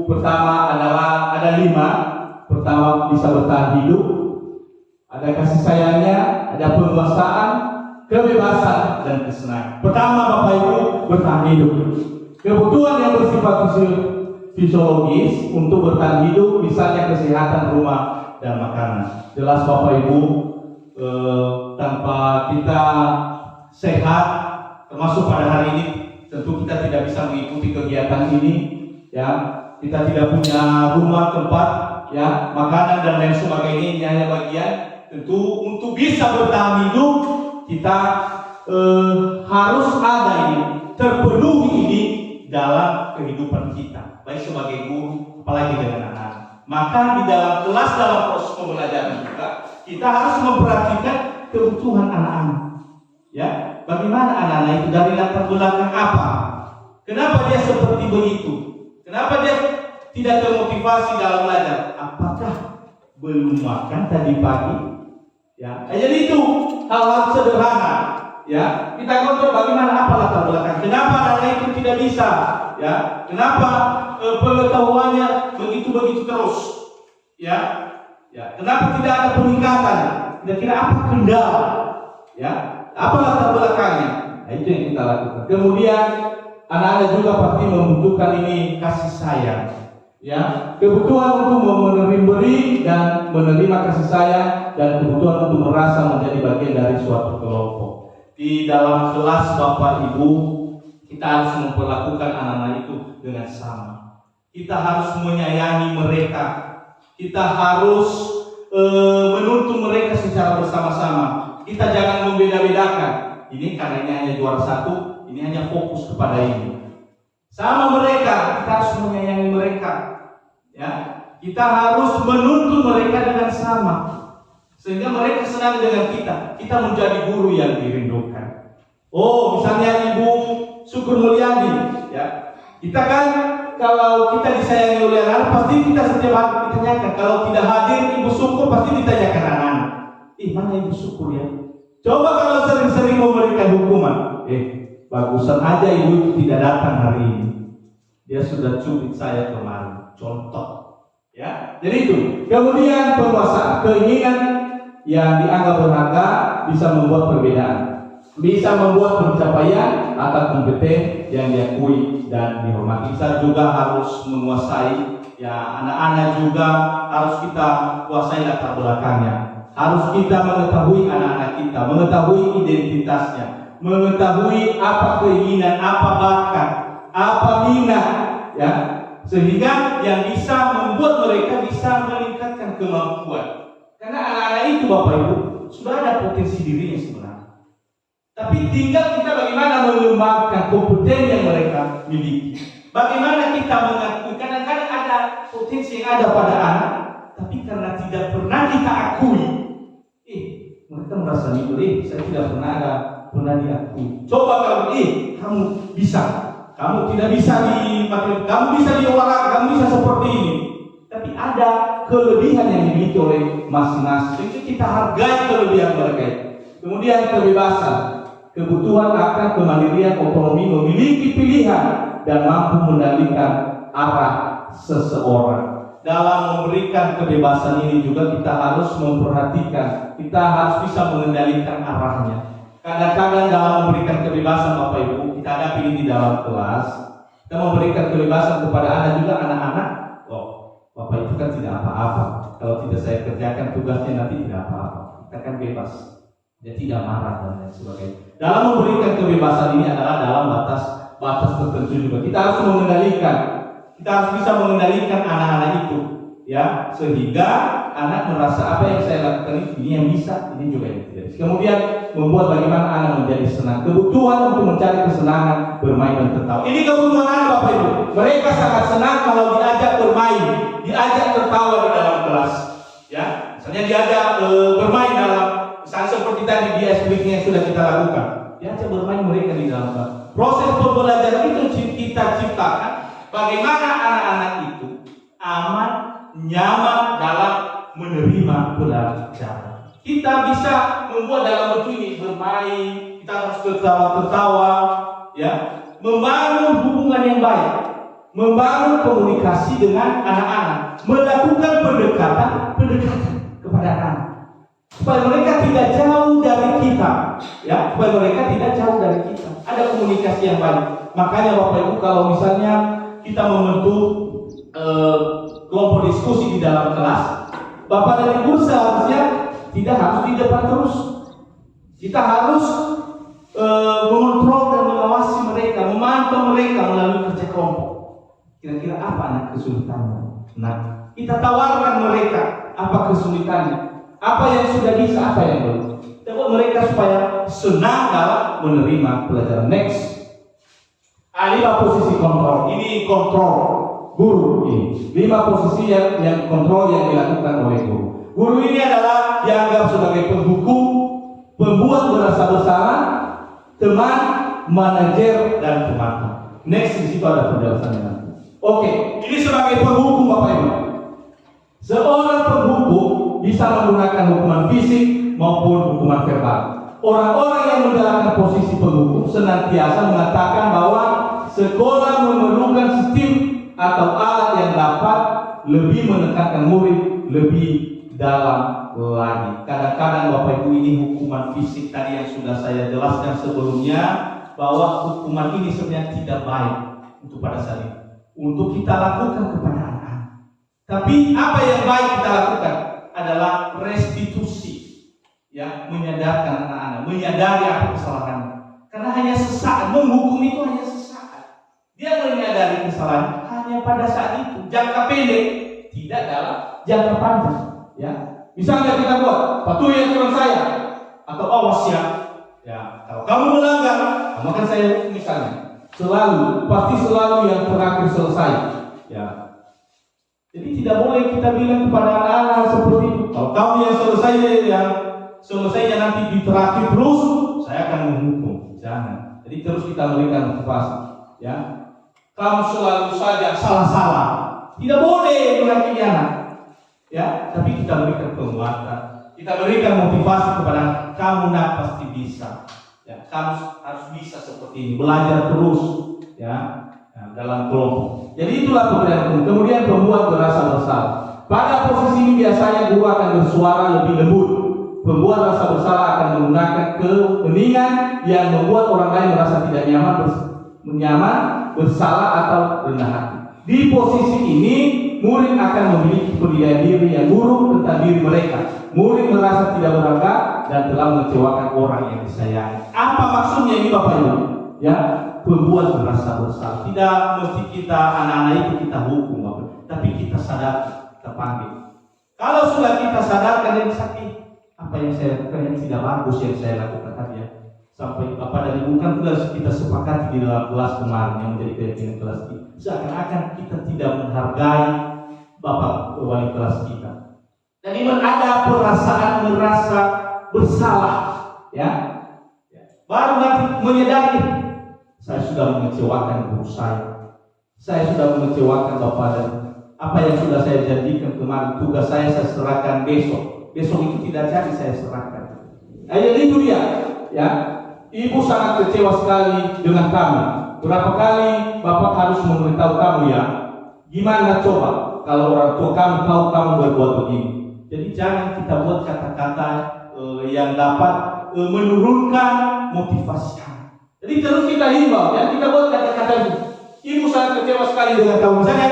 pertama adalah ada 5. Pertama, bisa bertahan hidup, ada kasih sayangnya, ada penguasaan, kebebasan, dan kesenangan. Pertama, Bapak Ibu, bertahan hidup. Kebutuhan yang bersifat fisiologis untuk bertahan hidup, misalnya kesehatan rumah dan makanan. Jelas Bapak Ibu, tanpa kita sehat, termasuk pada hari ini, tentu kita tidak bisa mengikuti kegiatan ini. Ya, kita tidak punya rumah, tempat, ya, makanan dan lain sebagainya. Ini hanya bagian. Tentu untuk bisa bertahan hidup, kita harus ada ini, terpenuhi ini dalam kehidupan kita, baik sebagai guru, apalagi dengan anak-anak. Maka di dalam kelas, dalam proses pembelajaran kita harus memperhatikan kebutuhan anak-anak. Ya, bagaimana anak-anak itu, dari latar belakang apa? Kenapa dia seperti begitu? Kenapa dia tidak termotivasi dalam belajar? Apakah belum makan tadi pagi? Ya, jadi itu hal-hal sederhana. Ya, kita kontrol bagaimana, apa latar belakang. Kenapa anak itu tidak bisa? Ya, kenapa pengetahuannya begitu terus? Ya, kenapa tidak ada peningkatan? Kira-kira apa kendala? Ya, apa latar belakangnya? Nah, itu yang kita lakukan. Kemudian anak-anak juga pasti membutuhkan ini kasih sayang. Ya, kebutuhan untuk memberi dan menerima kasih sayang, dan kebutuhan untuk merasa menjadi bagian dari suatu kelompok. Di dalam kelas Bapak Ibu, kita harus memperlakukan anak-anak itu dengan sama. Kita harus menyayangi mereka. Kita harus menuntun mereka secara bersama-sama. Kita jangan membeda-bedakan. Ini karena ini hanya juara 1, ini hanya fokus kepada ini. Sama mereka, kita harus menyayangi mereka. Ya, kita harus menuntun mereka dengan sama, sehingga mereka senang dengan kita. Kita menjadi guru yang dirindukan. Oh, misalnya Ibu Syukur Mulyadi, ya, kita kan kalau kita disayangi oleh anak, pasti kita setiap hari ditanyakan. Kalau tidak hadir Ibu Syukur, pasti ditanyakan anak-anak. Mana Ibu Syukur ya? Coba kalau sering-sering memberikan hukuman. Bagusan aja Ibu itu tidak datang hari ini. Dia sudah cubit saya kemarin. Contoh, ya. Jadi itu. Kemudian penguasaan, keinginan yang dianggap berharga bisa membuat perbedaan, bisa membuat pencapaian atau kompeten yang diakui dan dihormati. Kita juga harus menguasai, ya, anak-anak juga harus kita kuasai latar belakangnya. Harus kita mengetahui anak-anak kita, mengetahui identitasnya, mengetahui apa keinginan, apa bakat, apa minat, ya, sehingga yang bisa membuat mereka bisa meningkatkan kemampuan. Karena anak-anak itu Bapak Ibu sudah ada potensi dirinya sebenarnya. Tapi tinggal kita bagaimana mengembangkan kompetensi yang mereka miliki. Bagaimana kita mengakui, kadang-kadang ada potensi yang ada pada anak, tapi karena tidak pernah kita akui, mereka merasa itu, saya tidak pernah diakui. Coba kamu bisa. Kamu tidak bisa di matematika, kamu bisa di olahraga, kamu bisa seperti ini. Tapi ada kelebihan yang dimiliki oleh masing-masing. Jadi kita hargai kelebihan mereka. Kemudian kebebasan, kebutuhan akan kemandirian, otonomi, memiliki pilihan dan mampu mengendalikan arah seseorang. Dalam memberikan kebebasan ini juga kita harus memperhatikan, kita harus bisa mengendalikan arahnya. Kadang-kadang dalam memberikan kebebasan Bapak Ibu, kita hadapi ini di dalam kelas, kita memberikan kebebasan kepada anak juga, anak-anak, Bapak itu kan tidak apa-apa, kalau tidak saya kerjakan tugasnya nanti tidak apa-apa. Kita kan bebas, dia tidak marah dan lain sebagainya. Dalam memberikan kebebasan ini adalah dalam batas tertentu juga. Kita harus mengendalikan, kita harus bisa mengendalikan anak-anak itu, ya, sehingga anak merasa apa yang saya lakukan ini yang bisa, ini juga yang tidak bisa. Kemudian membuat bagaimana anak menjadi senang. Kebutuhan untuk mencari kesenangan, bermain dan tertawa. Ini kebutuhan anak Bapak Ibu. Mereka sangat senang kalau diajak bermain, diajak tertawa di dalam kelas. Ya, misalnya diajak bermain dalam, misalnya seperti tadi di SPK yang sudah kita lakukan. Diajak bermain mereka di dalam kelas. Proses pembelajaran itu kita ciptakan bagaimana anak-anak itu aman, nyaman dalam menerima pelajaran. Kita bisa membuat dalam bentuk ini bermain, kita harus tertawa-tertawa, ya, membangun hubungan yang baik. membangun komunikasi dengan anak-anak, melakukan pendekatan kepada anak, supaya mereka tidak jauh dari kita, ya, supaya mereka tidak jauh dari kita. Ada komunikasi yang baik. Makanya Bapak Ibu, kalau misalnya kita membentuk kelompok diskusi di dalam kelas, Bapak dan Ibu seharusnya tidak harus di depan terus. Kita harus mengontrol dan mengawasi mereka, memantau mereka melalui kerja kelompok. Kira-kira apa anak kesulitannya? Nah, kita tawarkan mereka apa kesulitannya, apa yang sudah bisa, apa yang belum. Kita buat mereka supaya senang dalam menerima pelajaran. Next, 5 posisi kontrol. Ini kontrol guru ini. 5 posisi yang kontrol yang dilakukan oleh guru. Guru ini adalah dianggap sebagai penghukum, pembuat merasa bersalah, teman, manajer, dan pemantau. Next, di situ ada penjelasannya nanti. Oke, ini sebagai penghukum Bapak Ibu. Seorang penghukum bisa menggunakan hukuman fisik maupun hukuman verbal. Orang-orang yang menjalankan posisi penghukum senantiasa mengatakan bahwa sekolah memerlukan sistem atau alat yang dapat lebih menekankan murid lebih dalam lagi. Kadang-kadang Bapak Ibu, ini hukuman fisik tadi yang sudah saya jelaskan sebelumnya, bahwa hukuman ini sebenarnya tidak baik untuk pada saat ini, untuk kita lakukan kepada anak-anak. Tapi apa yang baik kita lakukan adalah restitusi, ya, menyadarkan anak-anak, menyadari apa kesalahannya. Karena hanya sesaat, menghukum itu hanya sesaat. Dia menyadari kesalahan hanya pada saat itu, jangka pendek, tidak dalam jangka panjang. Ya, misalnya kita buat patuhi aturan saya atau awas ya. Ya, kalau kamu melanggar, maka saya misalnya pasti selalu yang terakhir selesai. Ya, jadi tidak boleh kita bilang kepada anak-anak seperti itu. Kalau kamu yang selesainya nanti di terakhir terus, saya akan menghukum. Jangan. Jadi terus kita berikan motivasi. Ya, kamu selalu saja salah-salah. Tidak boleh menghakimi anak. Ya, tapi kita berikan penguatan, kita berikan motivasi kepada kamu, nak pasti bisa. Ya, kamu harus bisa seperti ini, belajar terus, ya, dalam kelompok. Jadi itulah pemberian. Kemudian pembuat merasa bersalah. Pada posisi ini biasanya guru akan bersuara lebih lembut. Pembuat rasa bersalah akan menggunakan keheningan yang membuat orang lain merasa tidak nyaman, bersalah atau rendah hati. Di posisi ini, murid akan memiliki pendirian diri yang buruk tentang diri mereka. Murid merasa tidak berharga dan telah mengecewakan orang yang disayang. Apa maksudnya ini Bapak Ibu? Ya, pembuat merasa bersalah. Tidak mesti kita anak-anak itu kita hukum, Bapak, tapi kita sadar, kita panggil. Kalau sudah kita sadarkan yang sakit, apa yang saya lakukan yang tidak bagus yang saya lakukan tadi, ya. Sampai Bapak dan Ibu kan kita sepakati di dalam kelas kemarin yang menjadi keyakinan kelas kita. Seakan-akan kita tidak menghargai Bapak wali kelas kita. Dan ini ada perasaan merasa bersalah, ya. Baru nanti menyadari, saya sudah mengecewakan guru saya sudah mengecewakan Bapak, dan apa yang sudah saya janjikan kemarin, tugas saya serahkan besok itu tidak jadi saya serahkan. Jadi itu dia, ya. Ibu sangat kecewa sekali dengan kami. Berapa kali Bapak harus memberitahu kamu, ya. Gimana coba kalau orang tua kamu tahu kamu berbuat begini? Jadi jangan kita buat kata-kata yang dapat menurunkan motivasi anak. Jadi terus kita himbau, ya, kita buat kata-kata itu. Ibu sangat kecewa sekali dengan kamu. Misalnya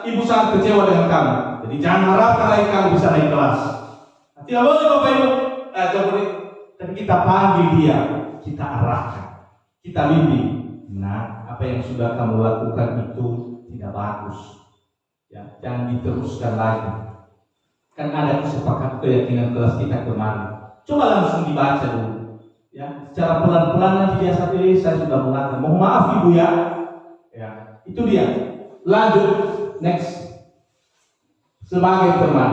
ibu sangat kecewa dengan kamu. Jadi jangan harapkan lagi kamu bisa naik kelas. Tidak boleh Bapak Ibu. Tapi kita panggil dia, kita arahkan, kita bimbing. Nah, apa yang sudah kamu lakukan itu tidak bagus. Ya, jangan diteruskan lagi. Kan ada kesepakatan keyakinan kelas kita kemarin. Coba langsung dibaca dulu. Ya, secara pelan-pelan nanti biasa pilih. Saya sudah mengatakan, mohon maaf Ibu, ya. Ya, itu dia. Lanjut, next. Sebagai teman,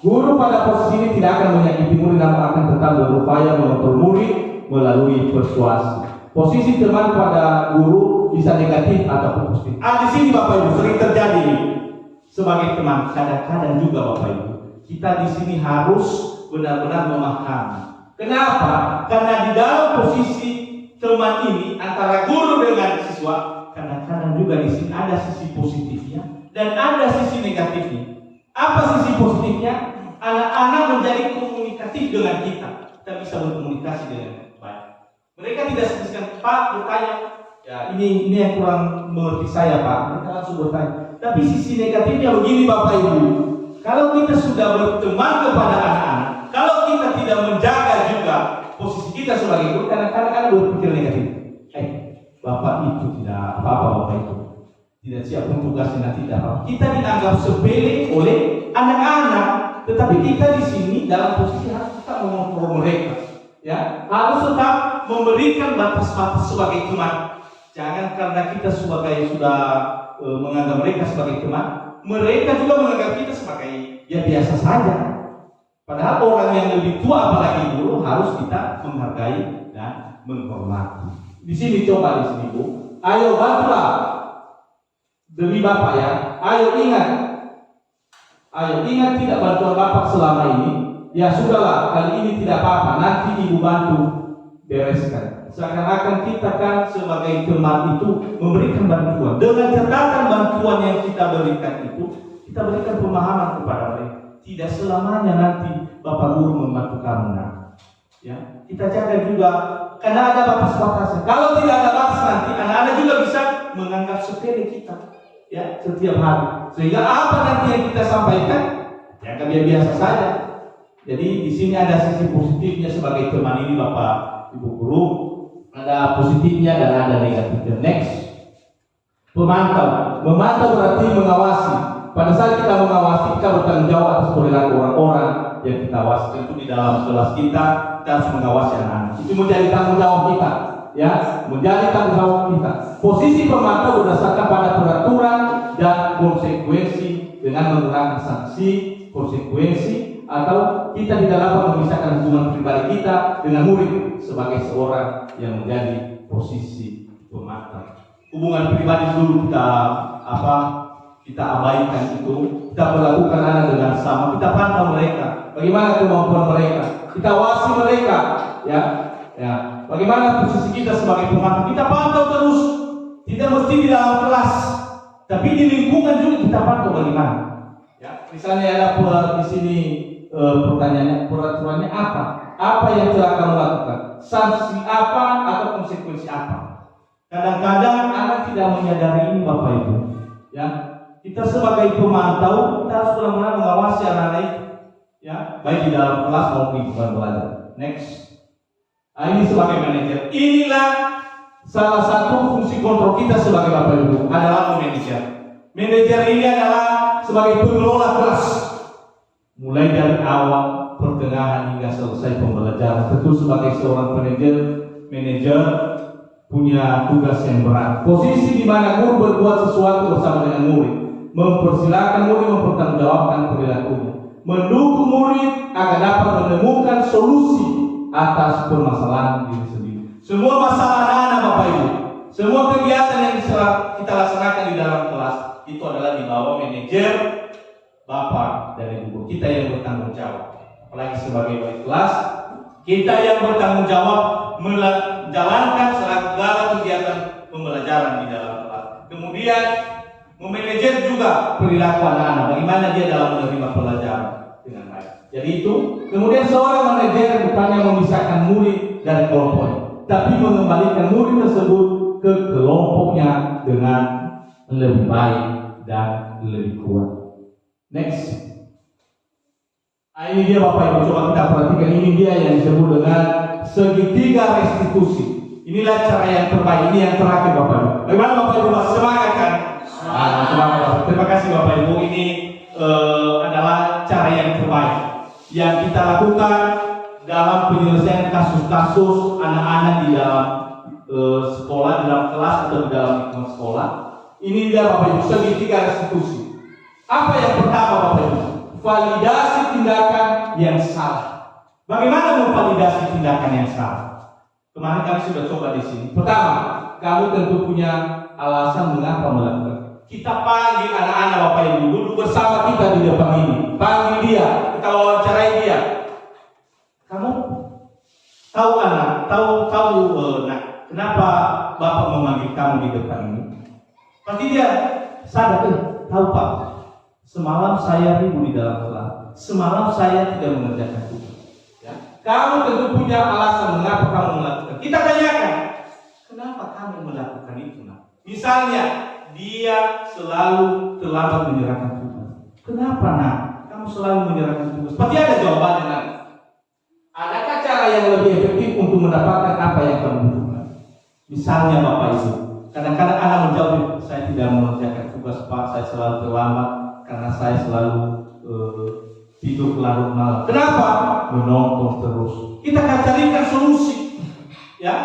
guru pada posisi ini tidak akan menyakiti murid, namun akan tetap berupaya mengontrol murid melalui persuasi. Posisi teman pada guru bisa negatif atau positif. Di sini Bapak Ibu sering terjadi sebagai teman. Kadang-kadang juga Bapak Ibu, kita di sini harus benar-benar memahami. Kenapa? Karena di dalam posisi teman ini antara guru dengan siswa, kadang-kadang juga di sini ada sisi positifnya dan ada sisi negatifnya. Apa sisi positifnya? Anak-anak menjadi komunikatif dengan kita. Kita bisa berkomunikasi dengan baik. Mereka tidak seperti Pak bertanya, ya ini yang kurang mengerti saya Pak. Mereka langsung bertanya. Tapi sisi negatifnya begini Bapak Ibu. Kalau kita sudah berteman kepada anak-anak, kalau kita tidak menjaga juga posisi kita sebagai guru, kadang-kadang ada berpikir negatif. Bapak itu tidak apa-apa, Bapak itu tidak siap untuk tugasnya, tidak apa. Kita dianggap sepele oleh anak-anak, tetapi kita di sini dalam posisi harus tetap mengontrol mereka, ya, harus tetap memberikan batas-batas sebagai teman. Jangan karena kita sebagai sudah menganggap mereka sebagai teman, mereka juga menganggap kita sebagai ya biasa saja. Padahal orang yang lebih tua apalagi guru harus kita menghargai dan menghormati. Di sini coba di sini Bu, ayo bantulah demi Bapak ya. Ayo ingat tidak bantuan Bapak selama ini. Ya sudahlah, kali ini tidak apa-apa. Nanti Ibu bantu bereskan. Seakan-akan kita kan sebagai teman itu memberikan bantuan. Dengan catatan bantuan yang kita berikan itu, kita berikan pemahaman kepada mereka. Tidak selamanya nanti Bapak Guru membantu kamu. Ya, kita jaga juga karena ada batas-batasnya. Kalau tidak ada batas nanti anak-anak juga bisa menganggap sepele kita, ya, setiap hari. Sehingga apa nanti yang kita sampaikan, ya biasa saja. Jadi di sini ada sisi positifnya sebagai teman ini Bapak Ibu Guru, ada positifnya dan ada negatifnya. Next, memantau berarti mengawasi. Pada saat kita mengawasi, kita bertanggung jawab atas perilaku orang-orang yang kita awasi. Tentu di dalam kelas kita harus mengawasi anak-anak. Itu menjadi tanggung jawab kita, ya, menjadi tanggung jawab kita. Posisi pemantau berdasarkan pada peraturan dan konsekuensi dengan menggunakan sanksi, konsekuensi, atau kita tidak dapat memisahkan hubungan pribadi kita dengan murid sebagai seorang yang menjadi posisi pemantau. Hubungan pribadi dulu kita abaikan itu, kita berlakukan anak dengan sama, kita pantau mereka, bagaimana kemampuan mereka, kita awasi mereka, ya, bagaimana posisi kita sebagai pemantau, kita pantau terus, tidak mesti di dalam kelas, tapi di lingkungan juga kita pantau bagaimana, ya, misalnya ada di sini pertanyaannya, peraturannya apa yang telah kamu lakukan, sanksi apa atau konsekuensi apa. Kadang-kadang anak tidak menyadari ini Bapak Ibu, ya. Kita sebagai pemantau, kita harus benar-benar mengawasi anak-anak itu, ya, baik di dalam kelas maupun di lingkungan belajar. Next, ini sebagai manajer. Inilah salah satu fungsi kontrol kita sebagai Bapak Ibu adalah manajer. Manajer ini adalah sebagai pengelola kelas, mulai dari awal, pertengahan hingga selesai pembelajaran. Tentu sebagai seorang manajer punya tugas yang berat. Posisi di mana guru berbuat sesuatu bersama dengan murid, mempersilahkan murid mempertanggungjawabkan perilakunya, mendukung murid agar dapat menemukan solusi atas permasalahan diri sendiri. Semua masalah anak-anak Bapak Ibu, semua kegiatan yang kita laksanakan di dalam kelas itu adalah di bawah manajer Bapak dan Ibu. Kita yang bertanggung jawab. Apalagi sebagai wali kelas, kita yang bertanggung jawab menjalankan segala kegiatan pembelajaran di dalam kelas. Kemudian memanajer juga perilaku anak-anak, bagaimana dia dalam menerima pelajaran dengan baik. Jadi itu, kemudian seorang manajer bukannya memisahkan murid dari kelompoknya, tapi mengembalikan murid tersebut ke kelompoknya dengan lebih baik dan lebih kuat. Next, ini dia Bapak Ibu, coba kita perhatikan, ini dia yang disebut dengan segitiga restitusi. Inilah cara yang terbaik, ini yang terakhir Bapak Ibu. Bagaimana Bapak Ibu, semangat kan? Semangat. Terima kasih Bapak Ibu, ini adalah cara yang terbaik yang kita lakukan dalam penyelesaian kasus-kasus anak-anak di dalam sekolah, di dalam kelas atau di dalam lingkungan sekolah. Ini dia Bapak Ibu, segitiga restitusi. Apa yang pertama Bapak Ibu? Validasi tindakan yang salah. Bagaimana memvalidasi tindakan yang salah? Kemarin kami sudah coba di sini. Pertama, kamu tentu punya alasan mengapa melakukan. Kita panggil anak-anak Bapak Ibu duduk bersama kita di depan ini. Panggil dia, kita wawancarai dia. Kamu tahu anak, tahu nak, kenapa Bapak memanggil kamu di depan ini? dia sadar, tahu Pak, semalam saya ribut di dalam kelas, semalam saya tidak mengerjakan tugas. Ya. Kamu tentu punya alasan mengapa kamu melakukan. Kita tanyakan, kenapa kamu melakukan itu? Misalnya, dia selalu terlambat menyerahkan tugas. Kenapa nak? Kamu selalu menyerahkan tugas. Pasti ada jawabannya nak. Adakah cara yang lebih efektif untuk mendapatkan apa yang kamu butuhkan? Misalnya Bapak Ibu, kadang-kadang anak menjawab, saya tidak mengerjakan tugas Pak, saya selalu terlambat karena saya selalu tidur larut malam. Kenapa? Menonton terus. Kita akan carikan solusi. Ya,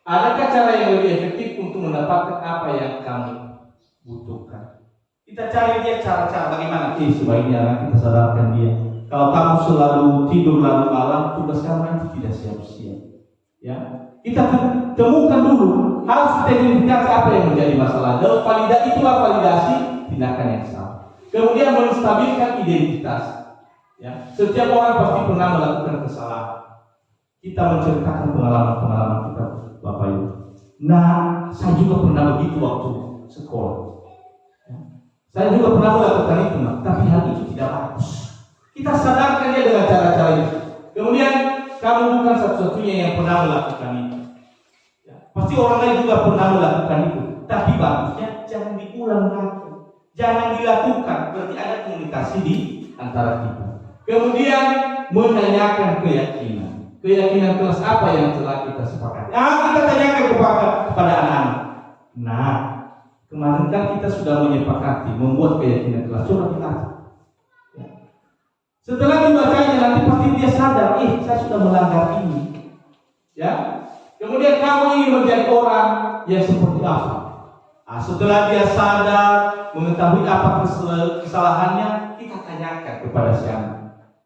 adakah cara yang lebih efektif untuk mendapatkan apa yang kamu butuhkan? Kita cari dia cara-cara bagaimana. Sebaiknya kita sadarkan dia. Kalau kamu selalu tidur larut malam, tugas kamu nanti tidak siap-siap. Ya, kita temukan dulu. Harus kita identifikasi apa yang menjadi masalah. Dan itulah validasi tindakan yang salah. Kemudian menstabilkan identitas. Ya, setiap orang pasti pernah melakukan kesalahan. Kita menceritakan pengalaman-pengalaman kita, Bapak Ibu. Nah, saya juga pernah begitu waktu sekolah. Ya. Saya juga pernah melakukan itu, tapi hal itu tidak bagus. Kita sadarkan dia dengan cara-cara itu. Kemudian kamu bukan satu-satunya yang pernah melakukan itu. Ya. Pasti orang lain juga pernah melakukan itu. Tapi bagusnya jangan diulang lagi, jangan dilakukan. Berarti ada komunikasi di antara kita. Kemudian menanyakan keyakinan. Keyakinan kelas apa yang telah kita sepakati? Kita tanyakan kepada anak-anak. Nah, kemarin kan kita sudah menyepakati membuat keyakinan kelas. Coba kita. Ya. Setelah dibacanya nanti pasti dia sadar, saya sudah melanggar ini. Ya. Kemudian kamu ingin menjadi orang yang seperti apa? Setelah dia sadar, mengetahui apa kesalahannya, kita tanyakan kepada si anak.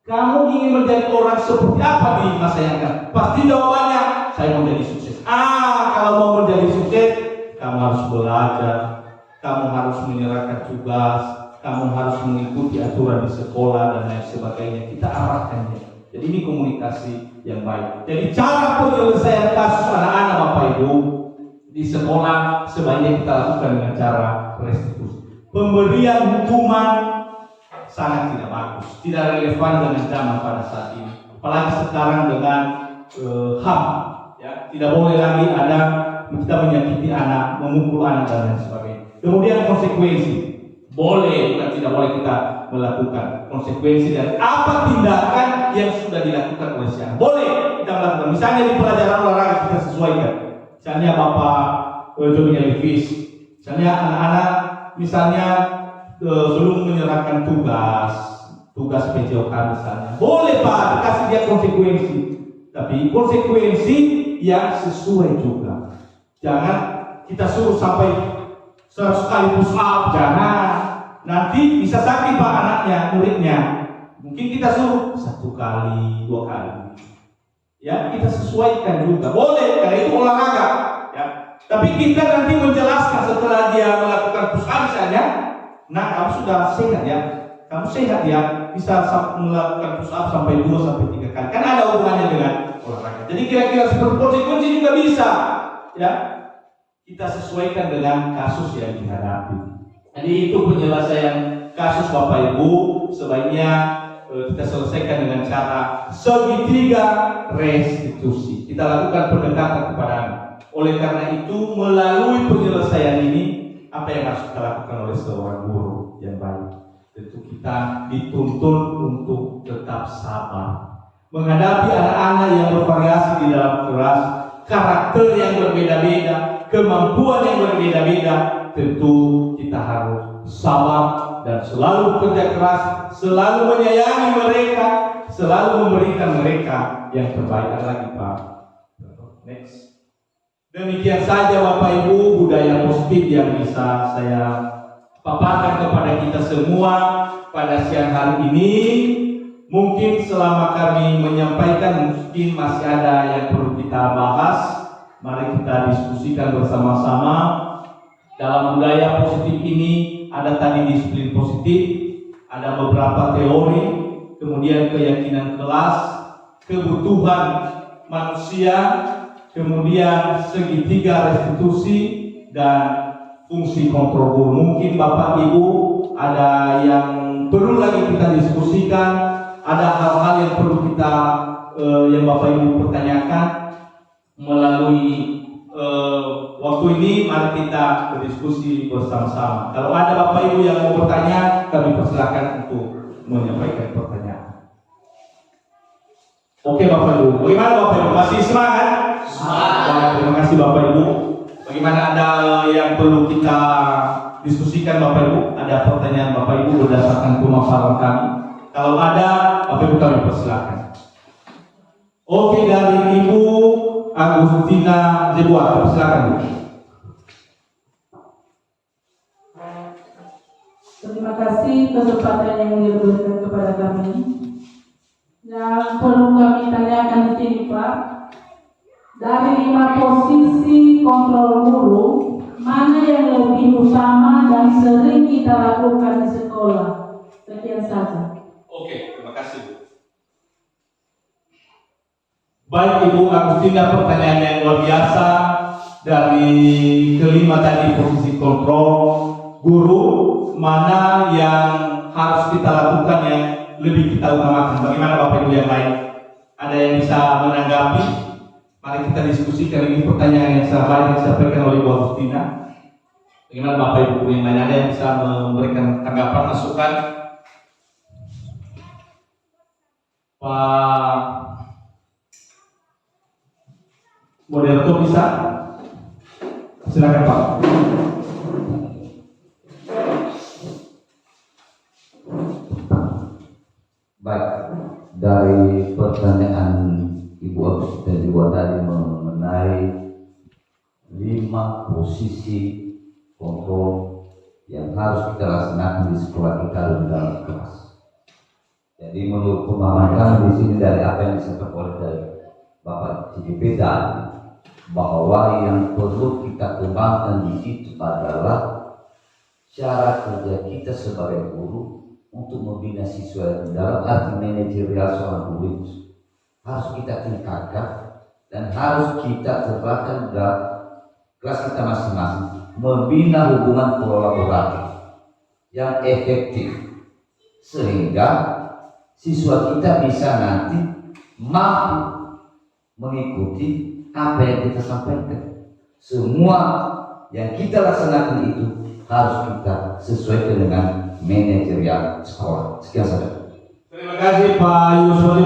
Kamu ingin menjadi orang seperti apa di masa yang akan? Pasti jawabannya, saya mau jadi sukses. Kalau mau menjadi sukses, kamu harus belajar, kamu harus menyerahkan tugas, kamu harus mengikuti aturan di sekolah dan lain sebagainya. Kita arahkan dia. Jadi ini komunikasi yang baik. Jadi cara penyelesaian kasus anak-anak Bapak Ibu di sekolah sebaiknya kita lakukan dengan cara restitusi. Pemberian hukuman sangat tidak bagus, tidak relevan dengan zaman pada saat ini. Apalagi sekarang dengan HAM, ya, tidak boleh lagi ada kita menyakiti anak, memukul anak dan lain sebagainya. Kemudian konsekuensi, boleh bukan tidak boleh kita melakukan konsekuensi dari apa tindakan yang sudah dilakukan oleh si anak. Boleh kita melakukan. Misalnya di pelajaran olahraga kita sesuaikan. Misalnya Bapak jogging Elvis, misalnya anak-anak misalnya belum menyerahkan tugas PJOK misalnya, boleh Pak dikasih dia konsekuensi, tapi konsekuensi yang sesuai juga. Jangan kita suruh sampai 100 kali push up, jangan. Nanti bisa sakit Pak anaknya, muridnya. Mungkin kita suruh 1 kali, 2 kali. Ya, kita sesuaikan juga. Boleh, karena itu olahraga. Ya. Tapi kita nanti menjelaskan setelah dia melakukan push up misalnya. Nah, kamu sudah sehat ya. Kamu sehat ya. Bisa melakukan push up sampai 2-3 kali. Kan ada hubungannya dengan olahraga. Jadi kira-kira seperti konsekuensi juga bisa. Ya. Kita sesuaikan dengan kasus yang dihadapi. Jadi itu penyelesaian kasus Bapak Ibu. Sebaiknya kita selesaikan dengan cara segitiga restitusi. Kita lakukan pendekatan kepada anak. Oleh karena itu, melalui penyelesaian ini, apa yang harus kita lakukan oleh seorang guru yang baik? Tentu kita dituntun untuk tetap sabar menghadapi anak-anak yang bervariasi di dalam kelas, karakter yang berbeda-beda, kemampuan yang berbeda-beda. Tentu kita harus sabar dan selalu kerja keras, selalu menyayangi mereka, selalu memberikan mereka yang terbaik. Ada lagi Pak? Next. Demikian saja Bapak Ibu budaya positif yang bisa saya paparkan kepada kita semua pada siang hari ini. Mungkin selama kami menyampaikan mungkin masih ada yang perlu kita bahas. Mari kita diskusikan bersama-sama. Dalam budaya positif ini ada tadi disiplin positif, ada beberapa teori, kemudian keyakinan kelas, kebutuhan manusia, kemudian segitiga restitusi, dan fungsi kontrol guru. Mungkin Bapak Ibu ada yang perlu lagi kita diskusikan, ada hal-hal yang perlu kita yang Bapak Ibu pertanyakan melalui waktu ini. Mari kita berdiskusi bersama-sama. Kalau ada Bapak Ibu yang mau bertanya, kami persilakan untuk menyampaikan pertanyaan. Oke Bapak Ibu, bagaimana Bapak Ibu? Masih semangat? Semangat. Terima kasih Bapak Ibu. Bagaimana, ada yang perlu kita diskusikan Bapak Ibu? Ada pertanyaan Bapak Ibu berdasarkan pemaparan kami? Kalau ada, Bapak Ibu kami persilakan. Oke, dari Ibu Agustina Jebua, persilakan Bu. Terima kasih kesempatan yang diberikan kepada kami. Yang perlu kami tanyakan di sini Pak, dari 5 posisi kontrol guru, mana yang lebih utama dan sering kita lakukan di sekolah? Sekian saja. Oke, terima kasih Bu. Baik Ibu Agustina, pertanyaan yang luar biasa. Dari kelima tadi posisi kontrol guru, mana yang harus kita lakukan yang lebih kita utamakan? Bagaimana Bapak Ibu yang lain? Ada yang bisa menanggapi? Mari kita diskusikan. Ini pertanyaan yang sangat disampaikan oleh Bu Agustina. Bagaimana Bapak Ibu yang lain? Ada yang bisa memberikan tanggapan, masukan? Pak moderator bisa? Silakan Pak. Baik, dari pertanyaan Ibu Agustina juga tadi mengenai 5 posisi kontrol yang harus kita laksanakan di sekolah kita dan dalam kelas. Jadi menurut pemahaman kami di sini dari apa yang disampaikan oleh dari Bapak CGP tadi, bahwa yang perlu kita kembangkan di situ adalah cara kerja kita sebagai guru untuk membina siswa dalam arti manajerial seorang guru itu harus kita tingkatkan dan harus kita terapkan dalam kelas kita masing-masing, membina hubungan kolaboratif yang efektif sehingga siswa kita bisa nanti mampu mengikuti apa yang kita sampaikan. Semua yang kita laksanakan itu harus kita sesuaikan dengan manajerial sekolah. Sekian saja. Terima kasih Pak Yusuf.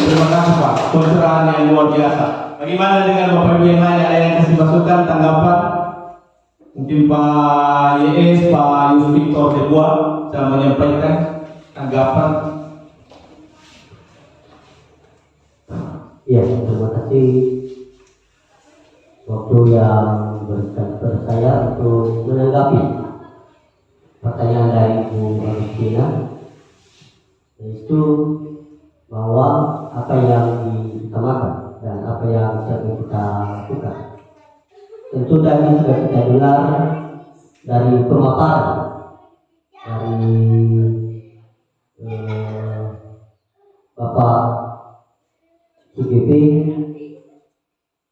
Terima kasih Pak, pencerahan yang luar biasa. Bagaimana dengan Bapak Ibu yang lain? Ada yang kasih masukan, tanggapan? Mungkin Pak YS, Pak Yusuf Victor Debua bisa menyampaikan tanggapan. Ya, terima kasih waktu yang diberikan kepada saya untuk menanggapi pertanyaan dari Bu Agustina, yaitu bahwa apa yang diutamakan dan apa yang sering kita lakukan. Tentu tadi sudah kita dengar dari pemaparan dari Bapak CGP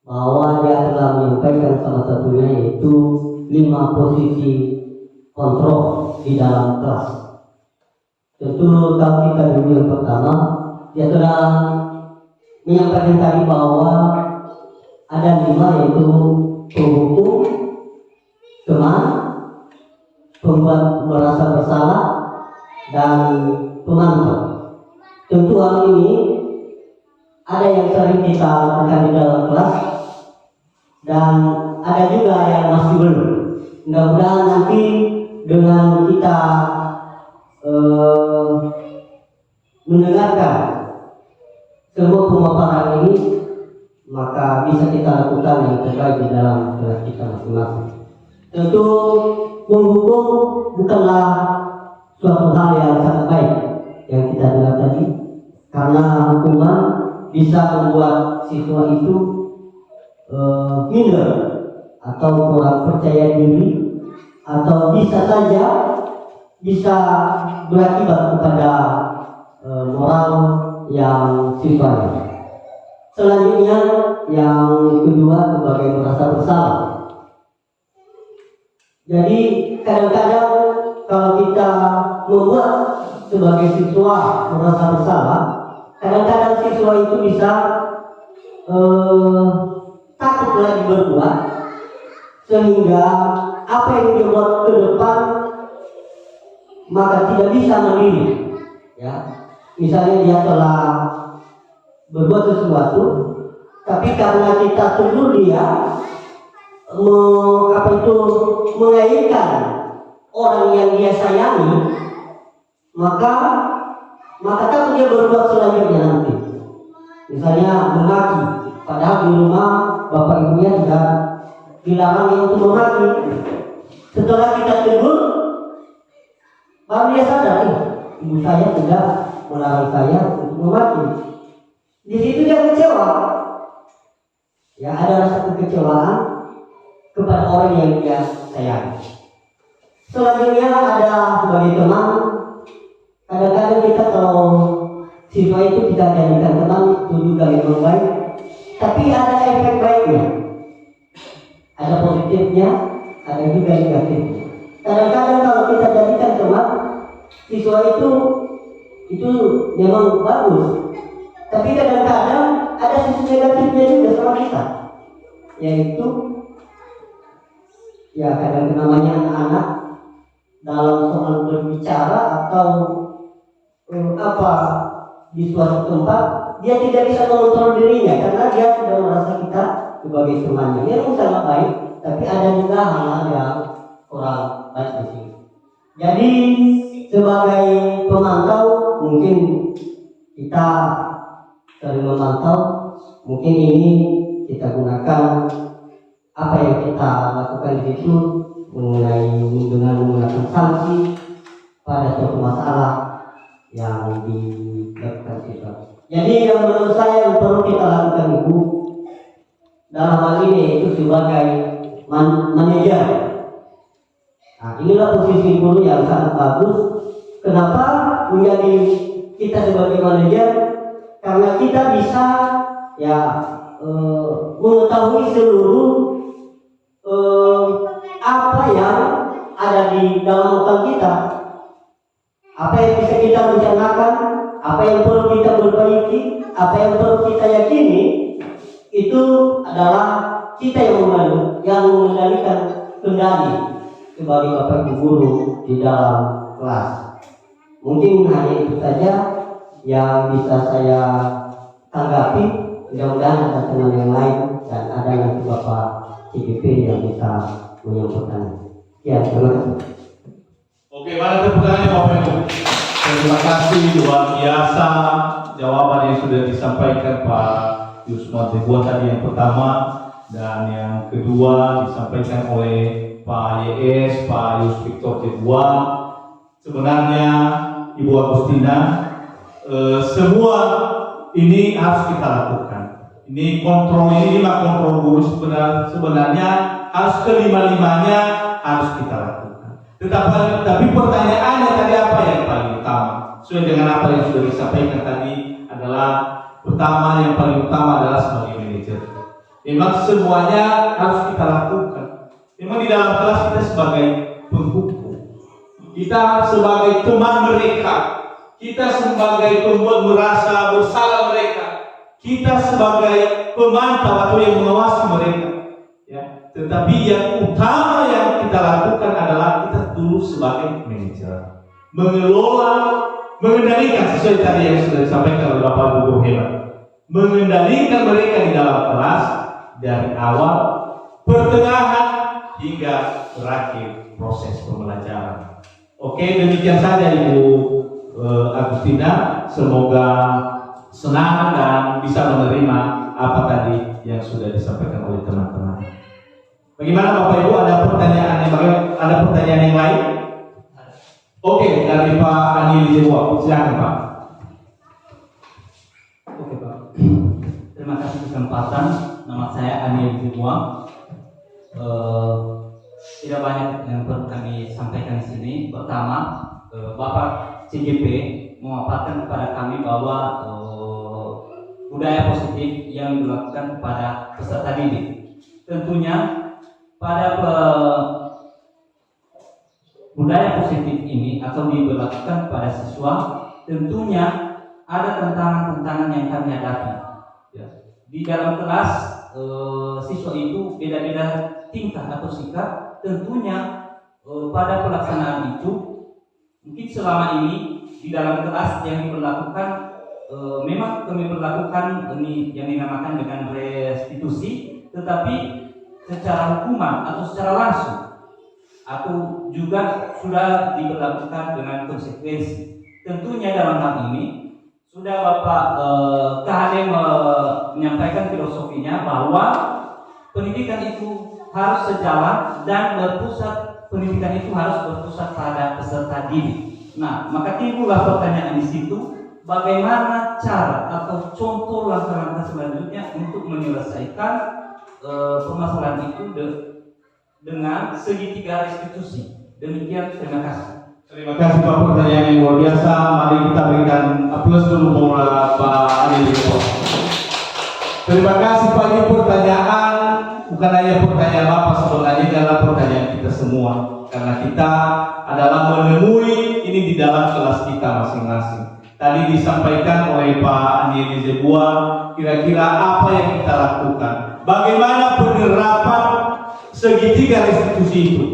bahwa dia telah menyampaikan salah satunya yaitu 5 posisi kontrol di dalam kelas. Tentu kalau kita dulu yang pertama, dia telah menyampaikan tadi bahwa ada 5 yaitu penghukum, teman, pembuat merasa bersalah, dan pemantau. Tentu hal ini ada yang sering kita lakukan di dalam kelas dan ada juga yang masih belum. Mudah-mudahan nanti dengan kita mendengarkan semua pemaparan ini, maka bisa kita lakukan yang terbaik di dalam kelas kita masing-masing. Tentu menghukum bukanlah suatu hal yang sangat baik yang kita dengar tadi, karena hukuman bisa membuat siswa itu minder atau kurang percaya diri, atau bisa saja bisa berakibat kepada moral yang siswanya. Selanjutnya yang kedua sebagai merasa bersalah. Jadi kadang-kadang kalau kita membuat sebagai siswa merasa bersalah, kadang-kadang siswa itu bisa takut lagi berbuat, sehingga apa yang dia buat ke depan maka tidak bisa mandiri. Ya, misalnya dia telah berbuat sesuatu, tapi karena kita tegur dia, mengaitkan orang yang dia sayangi, maka takut dia berbuat selanjutnya nanti. Misalnya memaki, padahal di rumah bapak ibunya tidak dilarang untuk memaki. Setelah kita tegur, baru dia sadar, ibu saya tidak melarang saya untuk memaki. Di situ dia kecewa. Ya, ada rasa kekecewaan kepada orang yang dia sayangi. Selanjutnya ada sebagai teman, kadang-kadang kita kalau siswa itu kita jadikan teman itu juga yang baik, tapi ada efek baiknya, ada positifnya, ada juga negatifnya. Kadang-kadang kalau kita jadikan teman, siswa itu memang bagus, tapi kadang-kadang ada sisi negatifnya juga sama kita, yaitu ya kadang namanya anak-anak dalam soal berbicara atau di suatu tempat dia tidak bisa mengontrol dirinya karena dia sudah merasa kita sebagai temannya. Dia sangat baik, tapi ada juga hal-hal yang kurang baik di sini. Jadi sebagai pemantau mungkin kita sering memantau, mungkin ini kita gunakan apa yang kita lakukan di situ dengan menggunakan sanksi pada suatu masalah yang dilakukan kita. Jadi yang menurut saya yang perlu kita lakukan itu dalam hal ini itu sebagai manajer. Nah, inilah posisi guru yang sangat bagus. Kenapa menjadi kita sebagai manajer? Karena kita bisa mengetahui seluruh apa yang ada di dalam otak kita, apa yang bisa kita rencanakan, apa yang perlu kita perbaiki, apa yang perlu kita yakini, itu adalah kita yang mengendalikan kendali sebagai bapak ibu guru di dalam kelas. Mungkin hanya itu saja yang bisa saya tanggapi. Mudah-mudahan ada teman yang lain dan ada nanti bapak CGP yang bisa menyampaikan. Ya, terima kasih. Oke, mana tepuk tangannya Bapak Ibu? Terima kasih, luar biasa jawaban yang sudah disampaikan Pak Yusma Teguh tadi yang pertama, dan yang kedua disampaikan oleh Pak YS, Pak Yus Victor Teguh. Sebenarnya Ibu Agustina, semua ini harus kita lakukan. Ini kontrol, ini 5 kontrol guru sebenarnya harus kelima-limanya harus kita lakukan. Tapi pertanyaannya tadi apa yang paling utama? Sesuai dengan apa yang sudah disampaikan tadi adalah pertama, yang paling utama adalah sebagai manajer. Memang semuanya harus kita lakukan. Memang di dalam kelas kita sebagai penghukum, kita sebagai teman mereka, kita sebagai pembuat merasa bersalah mereka, kita sebagai pemantau atau yang mengawasi mereka. Ya, tetapi yang utama yang kita lakukan adalah kita dulu sebagai manajer, mengelola, mengendalikan sesuai tadi yang sudah disampaikan oleh Bapak Guru hebat, mengendalikan mereka di dalam kelas dari awal, pertengahan hingga terakhir proses pembelajaran. Oke, demikian saja Ibu Agustina. Semoga senang dan bisa menerima apa tadi yang sudah disampaikan oleh teman-teman. Bagaimana Bapak Ibu, ada pertanyaan yang lain? Oke, dari Pak Ani Lijewa, silakan Pak. Oke Pak, terima kasih kesempatan. Nama saya Ani Lijewa. Tidak banyak yang perlu kami sampaikan di sini. Pertama, Bapak CGP memaparkan kepada kami bahwa budaya positif yang dilakukan kepada peserta didik. Tentunya pada budaya positif ini atau diberlakukan pada siswa, tentunya ada tantangan-tantangan yang kami hadapi. Ya. Di dalam kelas siswa itu beda-beda tingkah atau sikap. Tentunya pada pelaksanaan itu mungkin selama ini di dalam kelas yang diberlakukan memang kami berlakukan ini yang dinamakan dengan restitusi, tetapi secara hukuman atau secara langsung atau juga sudah diberlakukan dengan konsekuensi. Tentunya dalam hal ini sudah Bapak KHD menyampaikan filosofinya bahwa pendidikan itu harus sejalan dan pendidikan itu harus berpusat pada peserta didik. Nah, maka timbullah pertanyaan di situ, bagaimana cara atau contoh langkah-langkah selanjutnya untuk menyelesaikan permasalahan itu dengan segitiga restitusi. Demikian, terima kasih. Terima kasih Pak, pertanyaan yang luar biasa. Mari kita berikan aplaus dulu buat Pak Ali. Terima kasih Pak, ini pertanyaan bukan hanya pertanyaan Bapak, sebenarnya adalah pertanyaan kita semua. Karena kita adalah menemui ini di dalam kelas kita masing-masing. Tadi disampaikan oleh Pak Andi Elizebua, kira-kira apa yang kita lakukan? Bagaimana penerapan segitiga restitusi itu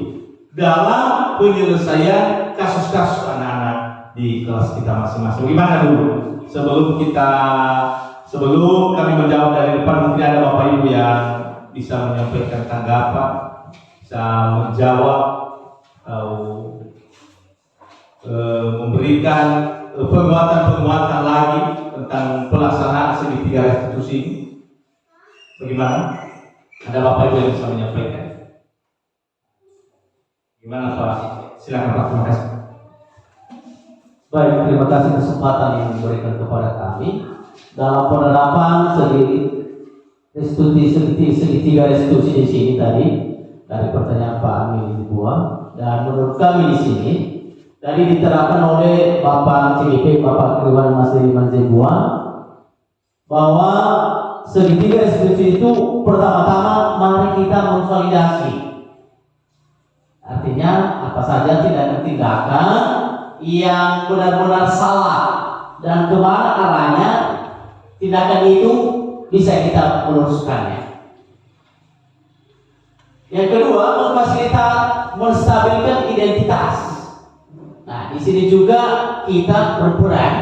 dalam penyelesaian kasus-kasus anak-anak di kelas kita masing-masing? Gimana dulu? Sebelum kami menjawab dari depan, mungkin ada Bapak Ibu yang bisa menyampaikan tanggapan, bisa menjawab atau memberikan penguatan lagi tentang pelaksanaan segitiga restitusi ini. Bagaimana? Ada Bapak Ibu yang bisa menyampaikan? Gimana Pak? Silakan Pak, terima kasih. Baik, terima kasih kesempatan yang diberikan kepada kami dalam penerapan segitiga restitusi di sini tadi dari pertanyaan Pak Amin Buah, dan menurut kami di sini tadi diterapkan oleh Bapak CGP, Bapak Kirwan Mas Liman Zebuan, bahwa segitiga restitusi itu pertama-tama mari kita memvalidasi. Artinya apa saja tindakan yang benar-benar salah dan kemana arahnya tindakan itu bisa kita meluruskannya. Yang kedua, memfasilitasi menstabilkan identitas. Nah, di sini juga kita berperan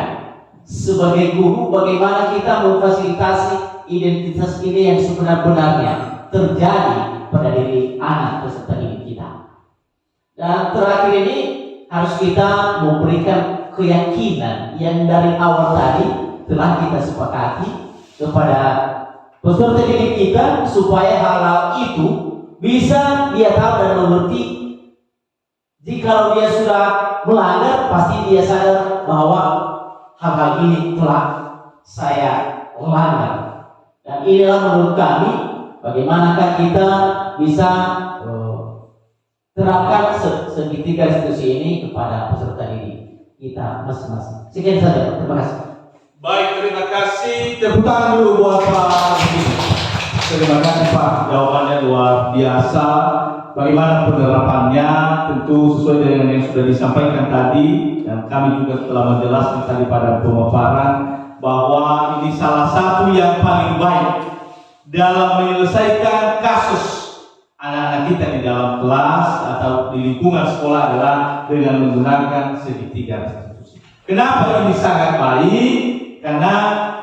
sebagai guru, bagaimana kita memfasilitasi identitas ini yang sebenar-benarnya terjadi pada diri anak peserta didik kita. Dan terakhir ini harus kita memberikan keyakinan yang dari awal tadi telah kita sepakati kepada peserta didik kita, supaya hal-hal itu bisa dia tahu dan mengerti. Jika dia sudah melanggar, pasti dia sadar bahwa hal-hal ini telah saya langgar. Dan inilah menurut kami bagaimanakah kita bisa terapkan segitiga restitusi ini kepada peserta didik kita masing-masing. Sekian saja, terima kasih. Baik, terima kasih. Tepuk tangan dulu buat Pak. Terima kasih Pak, jawabannya luar biasa. Bagaimana penerapannya tentu sesuai dengan yang sudah disampaikan tadi, dan kami juga telah menjelaskan tadi pada pemaparan bahwa ini salah satu yang paling baik dalam menyelesaikan kasus anak-anak kita di dalam kelas atau di lingkungan sekolah adalah dengan menggunakan segitiga restitusi. Kenapa ini sangat baik? Karena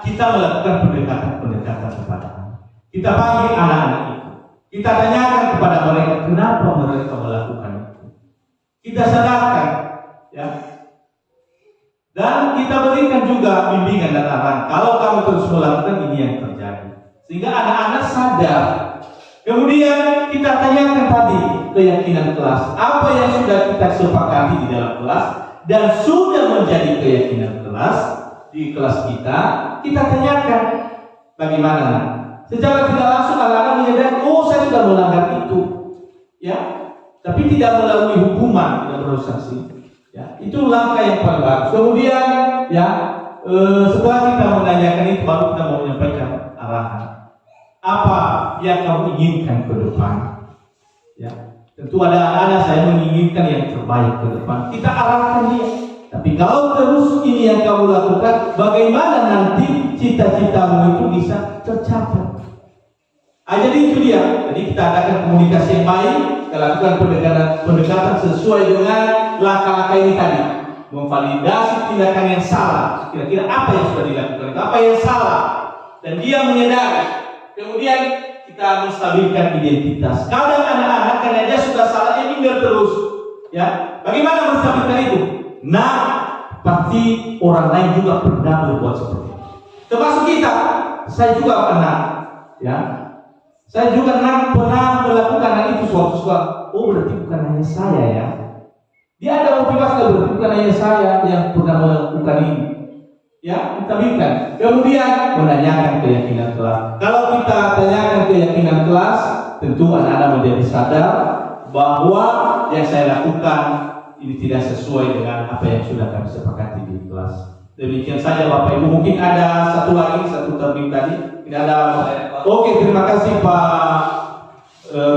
kita melakukan pendekatan kepada anak. Kita panggil anak-anak itu. Kita tanyakan kepada mereka kenapa mereka melakukan itu. Kita sadarkan, ya. Dan kita berikan juga bimbingan dan arahan. Kalau kamu terus melakukan ini yang terjadi, sehingga anak-anak sadar. Kemudian kita tanyakan tadi keyakinan kelas, apa yang sudah kita sepakati di dalam kelas dan sudah menjadi keyakinan kelas di kelas kita tanyakan bagaimana. Secara tidak langsung anak-anak menyadari, oh saya sudah melanggar itu, ya. Tapi tidak melalui hukuman, tidak melalui sanksi, ya. Itu langkah yang paling bagus. Kemudian, ya, setelah kita menanyakan itu, baru kita mau menyampaikan arahan. Apa yang kamu inginkan ke depan? Ya, Tentu ada anak-anak saya menginginkan yang terbaik ke depan. Kita arahkan dia. Tapi kalau terus ini yang kamu lakukan, bagaimana nanti cita-citamu itu bisa tercapai? Jadi itu dia. Jadi kita adakan komunikasi yang baik, kita lakukan pendekatan sesuai dengan langkah-langkah ini tadi. Memvalidasi tindakan yang salah. Kira-kira apa yang sudah dilakukan, apa yang salah, dan dia menyadari. Kemudian kita menstabilkan identitas. Kadang anak-anak karena dia sudah salah, dia minder terus. Ya, bagaimana menstabilkan itu? Nah, pasti orang lain juga pernah berbuat seperti itu. Termasuk kita. Saya juga pernah. Ya, saya juga pernah melakukan hal itu suatu saat. Oh, berarti bukan hanya saya ya. Dia ada motivasi, berarti bukan hanya saya yang pernah melakukan ini. Ya, kita berikan. Kemudian menanyakan keyakinan kelas. Kalau kita tanyakan keyakinan kelas, tentu anak-anak menjadi sadar bahwa yang saya lakukan ini tidak sesuai dengan apa yang sudah kami sepakati di kelas. Demikian saja Bapak Ibu. Mungkin ada satu termin tadi. Tidak ada. Oke, terima kasih Pak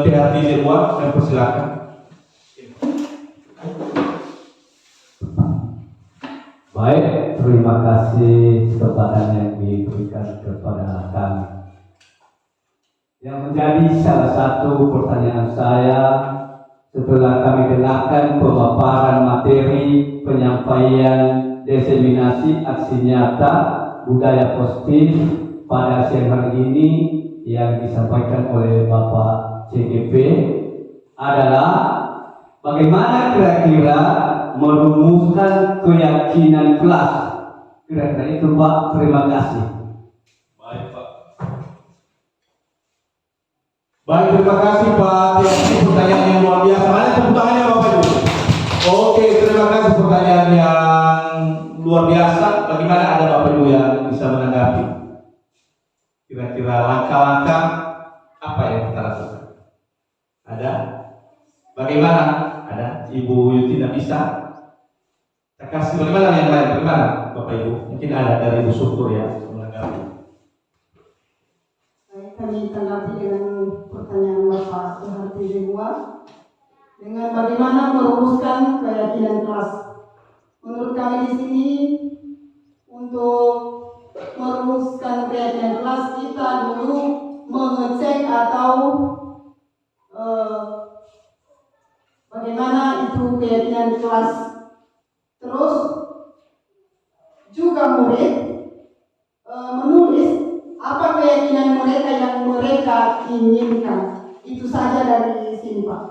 THT Dewa, dan persilakan. Baik, terima kasih kesempatan yang diberikan kepada kami. Yang menjadi salah satu pertanyaan saya setelah kami dengarkan pemaparan materi penyampaian diseminasi aksi nyata budaya positif pada siang hari ini yang disampaikan oleh Bapak CGP adalah bagaimana kira-kira merumuskan keyakinan kelas. Kira-kira itu Pak, terima kasih. Baik Pak. Baik, terima kasih Pak. Ini pertanyaan yang luar biasa. Mana tepuk tangannya Bapak Ibu? Oke, terima kasih pertanyaan yang luar biasa. Bagaimana ada Bapak Ibu yang bisa menanggapi? Kira-kira langkah-langkah apa yang kita lakukan? Ada? Bagaimana? Ada? Ibu Yuti tidak bisa? Saya kasih bagaimana yang lain? Bagaimana Bapak Ibu? Mungkin ada dari Ibu Syukur ya menanggapi. Kami tanggapi dengan pertanyaan Bapak THT Dewa dengan bagaimana merumuskan keyakinan kelas. Menurut kami di sini untuk merumuskan keyakinan kelas kita dulu mengecek atau bagaimana itu keyakinan kelas. Terus juga murid menulis apa keyakinan mereka yang mereka inginkan. Itu saja dari sini Pak.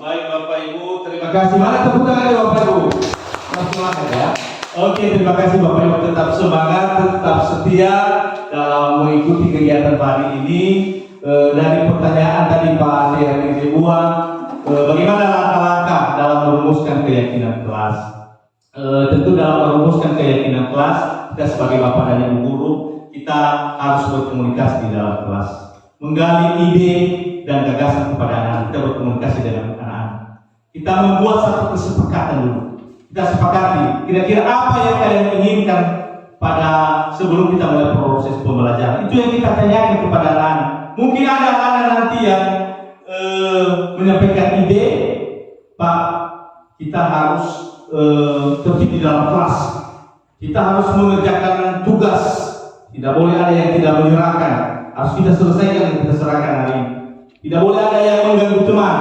Baik Bapak Ibu, terima kasih. Mana tepuk tangannya Bapak Ibu? Semangat ya. Oke, terima kasih Bapak Ibu. Tetap semangat, tetap setia dalam mengikuti kegiatan hari ini. Dari pertanyaan tadi Pak THT Dewa, bagaimana langkah-langkah dalam merumuskan keyakinan kelas? Tentu dalam merumuskan keyakinan kelas, kita sebagai Bapak dan Ibu guru, kita harus berkomunikasi di dalam kelas, menggali ide dan gagasan kepada anak-anak. Kita berkomunikasi dengan anak-anak. Kita membuat satu kesepakatan dulu. Kita sepakati kira-kira apa yang kalian inginkan pada sebelum kita mulai proses pembelajaran. Itu yang kita tanyakan kepada anak-anak. Mungkin ada anak-anak nanti yang menyampaikan ide, Pak, kita harus tertib di dalam kelas. Kita harus mengerjakan tugas. Tidak boleh ada yang tidak menyerahkan. Harus kita selesaikan yang kita serahkan hari ini. Tidak boleh ada yang mengganggu teman.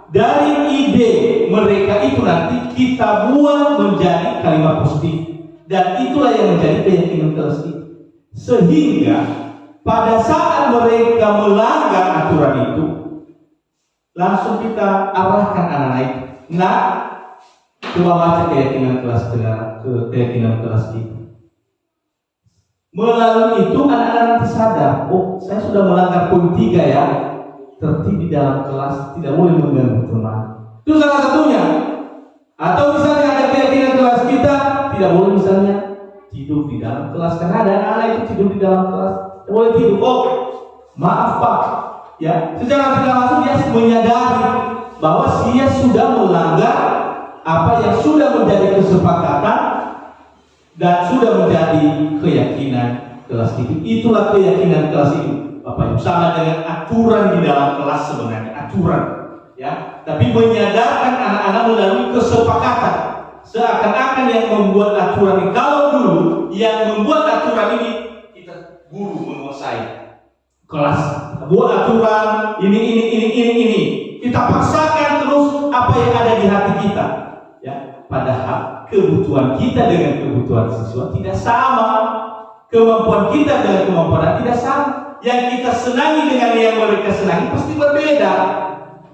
Dari ide mereka itu nanti kita buat menjadi kalimat positif. Dan itulah yang menjadi keyakinan kelas itu. Sehingga pada saat mereka melanggar aturan itu, langsung kita arahkan anak-anak itu. Nah, coba baca keyakinan kelas keyakinan kelas itu. Melalui itu anak-anak nanti sadar, oh saya sudah melanggar poin 3 ya. Tertib di dalam kelas, tidak boleh mengganggu teman. Itu salah satunya. Atau misalnya ada keyakinan kelas kita, tidak boleh misalnya tidur di dalam kelas. Karena ada anak-anak itu tidur di dalam kelas, tidak boleh tidur. Oh, maaf Pak. Ya, secara tidak langsung dia menyadari bahwa dia sudah melanggar apa yang sudah menjadi kesepakatan dan sudah menjadi keyakinan kelas itu. Itulah keyakinan kelas itu, Bapak Ibu. Sama dengan aturan di dalam kelas sebenarnya, aturan. ya, tapi menyadarkan anak-anak melalui kesepakatan. Seakan-akan yang membuat aturan ini, kalau dulu yang membuat aturan ini kita guru menguasai kelas, buat aturan ini, kita paksakan terus apa yang ada di hati kita, ya. Padahal kebutuhan kita dengan kebutuhan siswa tidak sama, kemampuan kita dengan kemampuan tidak sama. Yang kita senangi dengan yang mereka senangi pasti berbeda.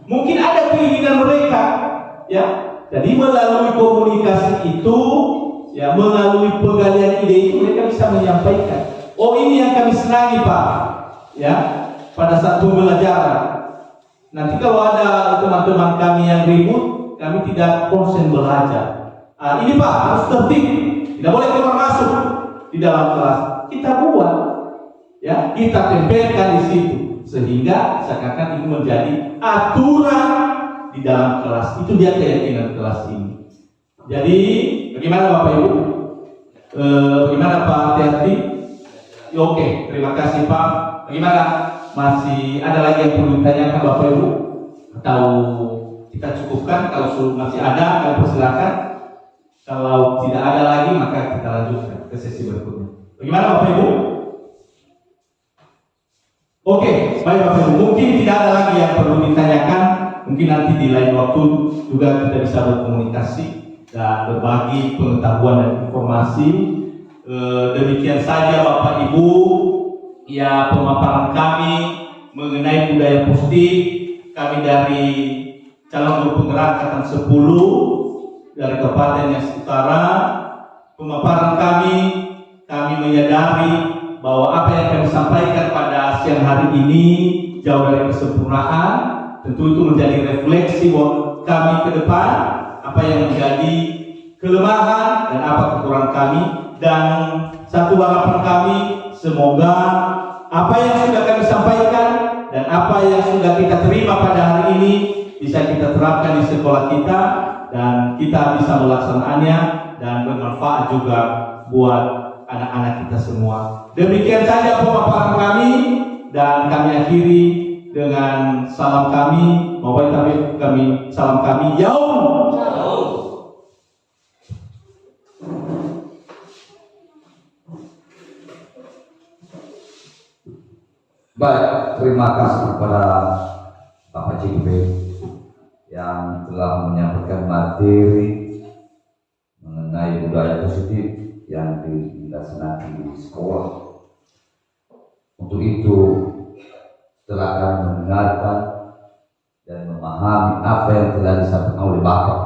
Mungkin ada keinginan mereka, ya. Jadi melalui komunikasi itu, ya, melalui penggalian ide itu mereka bisa menyampaikan, oh ini yang kami senangi Pak, ya, pada saat pembelajaran. Nanti kalau ada teman-teman kami yang ribut, kami tidak konsen belajar. Ini Pak harus tertib, tidak boleh keluar masuk di dalam kelas. Kita buat, ya, kita tempelkan di situ sehingga seakan-akan itu menjadi aturan di dalam kelas. Itu dia keyakinan kelas ini. Jadi bagaimana Bapak Ibu? Bagaimana Pak Tiardi? Oke, terima kasih Pak. Bagaimana? Masih ada lagi yang perlu ditanyakan Bapak Ibu? Atau kita cukupkan? Kalau masih ada, kami persilakan. Kalau tidak ada lagi, maka kita lanjutkan ke sesi berikutnya. Bagaimana Bapak Ibu? Oke, baik Bapak Ibu. Mungkin tidak ada lagi yang perlu ditanyakan. Mungkin nanti di lain waktu juga kita bisa berkomunikasi dan berbagi pengetahuan dan informasi. Demikian saja Bapak Ibu, ya, pemaparan kami mengenai budaya positif. Kami dari calon guru penggerak angkatan 10 dari Kabupaten Nias Utara. Pemaparan kami menyadari bahwa apa yang kami sampaikan pada siang hari ini jauh dari kesempurnaan. Tentu itu menjadi refleksi buat kami ke depan, apa yang menjadi kelemahan dan apa kekurangan kami. Dan satu harapan kami, semoga apa yang sudah kami sampaikan dan apa yang sudah kita terima pada hari ini bisa kita terapkan di sekolah kita dan kita bisa melaksanakannya dan bermanfaat juga buat anak-anak kita semua. Demikian saja pemaparan kami dan kami akhiri dengan salam kami, salam kami, Yaum. Baik, terima kasih kepada Bapak JP yang telah menyampaikan materi mengenai budaya positif yang dilaksanakan di sekolah. Untuk itu, setelah kami mendengarkan dan memahami apa yang telah disampaikan oleh Bapak,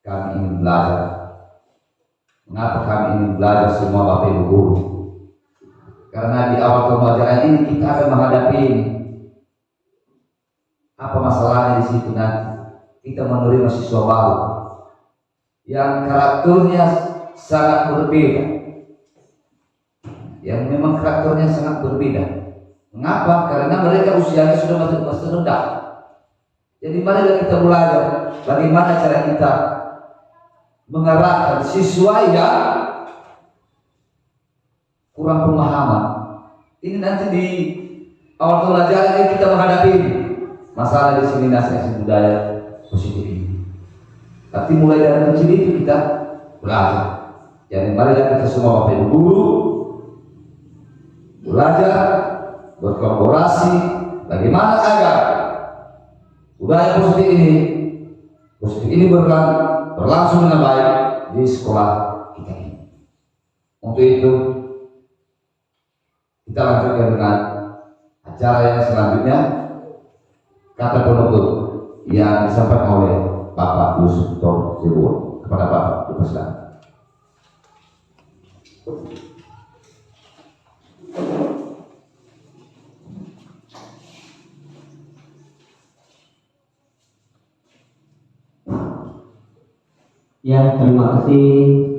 kami ingin belajar. Mengapa kami ingin belajar semua Bapak Ibu guru? Karena di awal pembelajaran ini kita akan menghadapi apa masalahnya di situ nanti. Kita menerima siswa baru yang karakternya sangat berbeda, yang memang karakternya sangat berbeda. Mengapa? Karena mereka usianya sudah masih rendah. Jadi mari kita belajar bagaimana cara kita mengarahkan siswa yang kurang pemahaman. Ini nanti di awal pembelajaran ini kita menghadapi masalah diskriminasi budaya positif ini. Tapi mulai dari kecil itu kita belajar. Jadi mari kita semua Bapak Ibu guru belajar berkolaborasi bagaimana agar budaya positif ini berlangsung dengan baik di sekolah kita ini. Untuk itu kita lanjutkan dengan acara yang selanjutnya, kata penutup yang disampaikan oleh Bapak Yusuf Tor Zebul. Kepada Bapak dipersilakan. Ya, terima kasih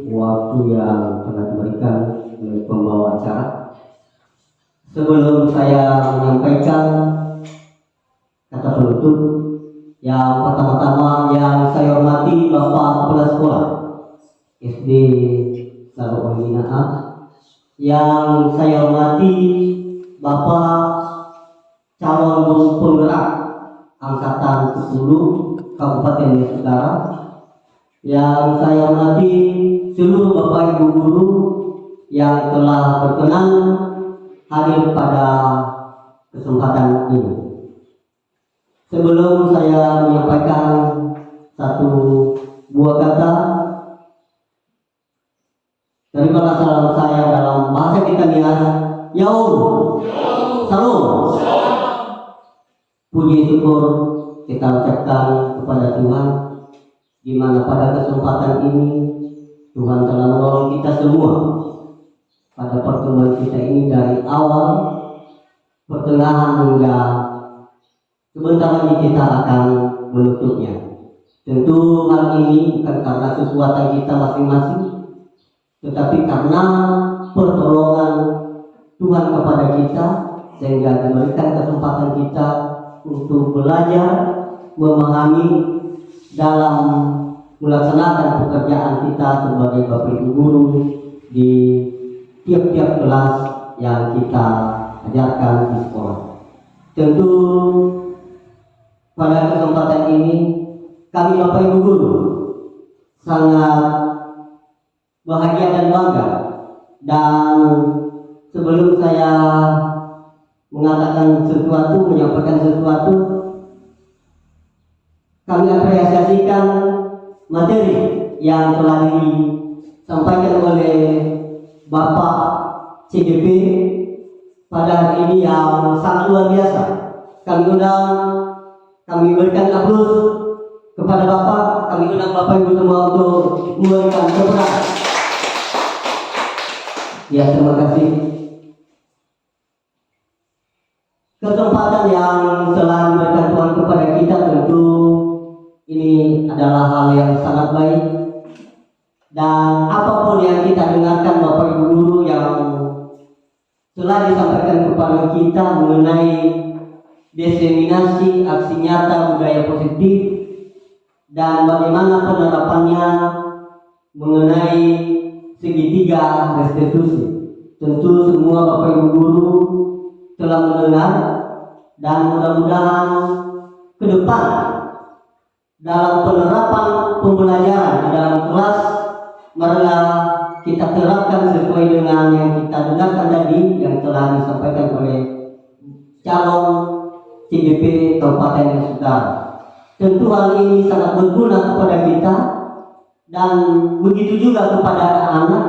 waktu yang telah diberikan oleh pembawa acara. Sebelum saya menyampaikan kata penutup, yang pertama-tama yang saya hormati Bapak Kepala Sekolah SD Sarwo Binaan, yang saya hormati Bapak calon guru penggerak angkatan 10 Kabupaten Nias Utara. Yang saya hormati seluruh Bapak Ibu guru yang telah berkenan hadir pada kesempatan ini. Sebelum saya menyampaikan satu buah kata, terimalah salam saya dalam bahasa kita Nias. Yaum, salam, puji syukur kita ucapkan kepada Tuhan, di mana pada kesempatan ini Tuhan telah menolong kita semua pada pertemuan kita ini dari awal, pertengahan hingga sebentar lagi kita akan menutupnya. Tentu hal ini bukan karena kekuatan kita masing-masing, tetapi karena pertolongan Tuhan kepada kita, sehingga diberikan kesempatan kita untuk belajar, memahami dalam melaksanakan pekerjaan kita sebagai Bapak Ibu guru di tiap-tiap kelas yang kita ajarkan di sekolah. Tentu pada kesempatan ini kami Bapak Ibu guru sangat bahagia dan bangga, dan sebelum saya mengatakan sesuatu, menyampaikan sesuatu, kami apresiasikan materi yang telah disampaikan oleh Bapak CGP pada hari ini yang sangat luar biasa. Kami berikan aplaus kepada Bapak, kami undang Bapak Ibu semua untuk memberikan kepada. Ya, terima kasih. Kesempatan yang telah diberikan Tuhan kepada kita tentu ini adalah hal yang sangat baik, dan apapun yang kita dengarkan Bapak Ibu guru yang telah disampaikan kepada kita mengenai diseminasi aksi nyata budaya positif dan bagaimana penerapannya mengenai segitiga restitusi, tentu semua Bapak Ibu guru telah mendengar, dan mudah-mudahan ke depan dalam penerapan pembelajaran di dalam kelas marilah kita terapkan sesuai dengan yang kita dengarkan tadi yang telah disampaikan oleh calon CGP Kabupaten Nias Utara. Tentu hal ini sangat berguna kepada kita dan begitu juga kepada anak-anak,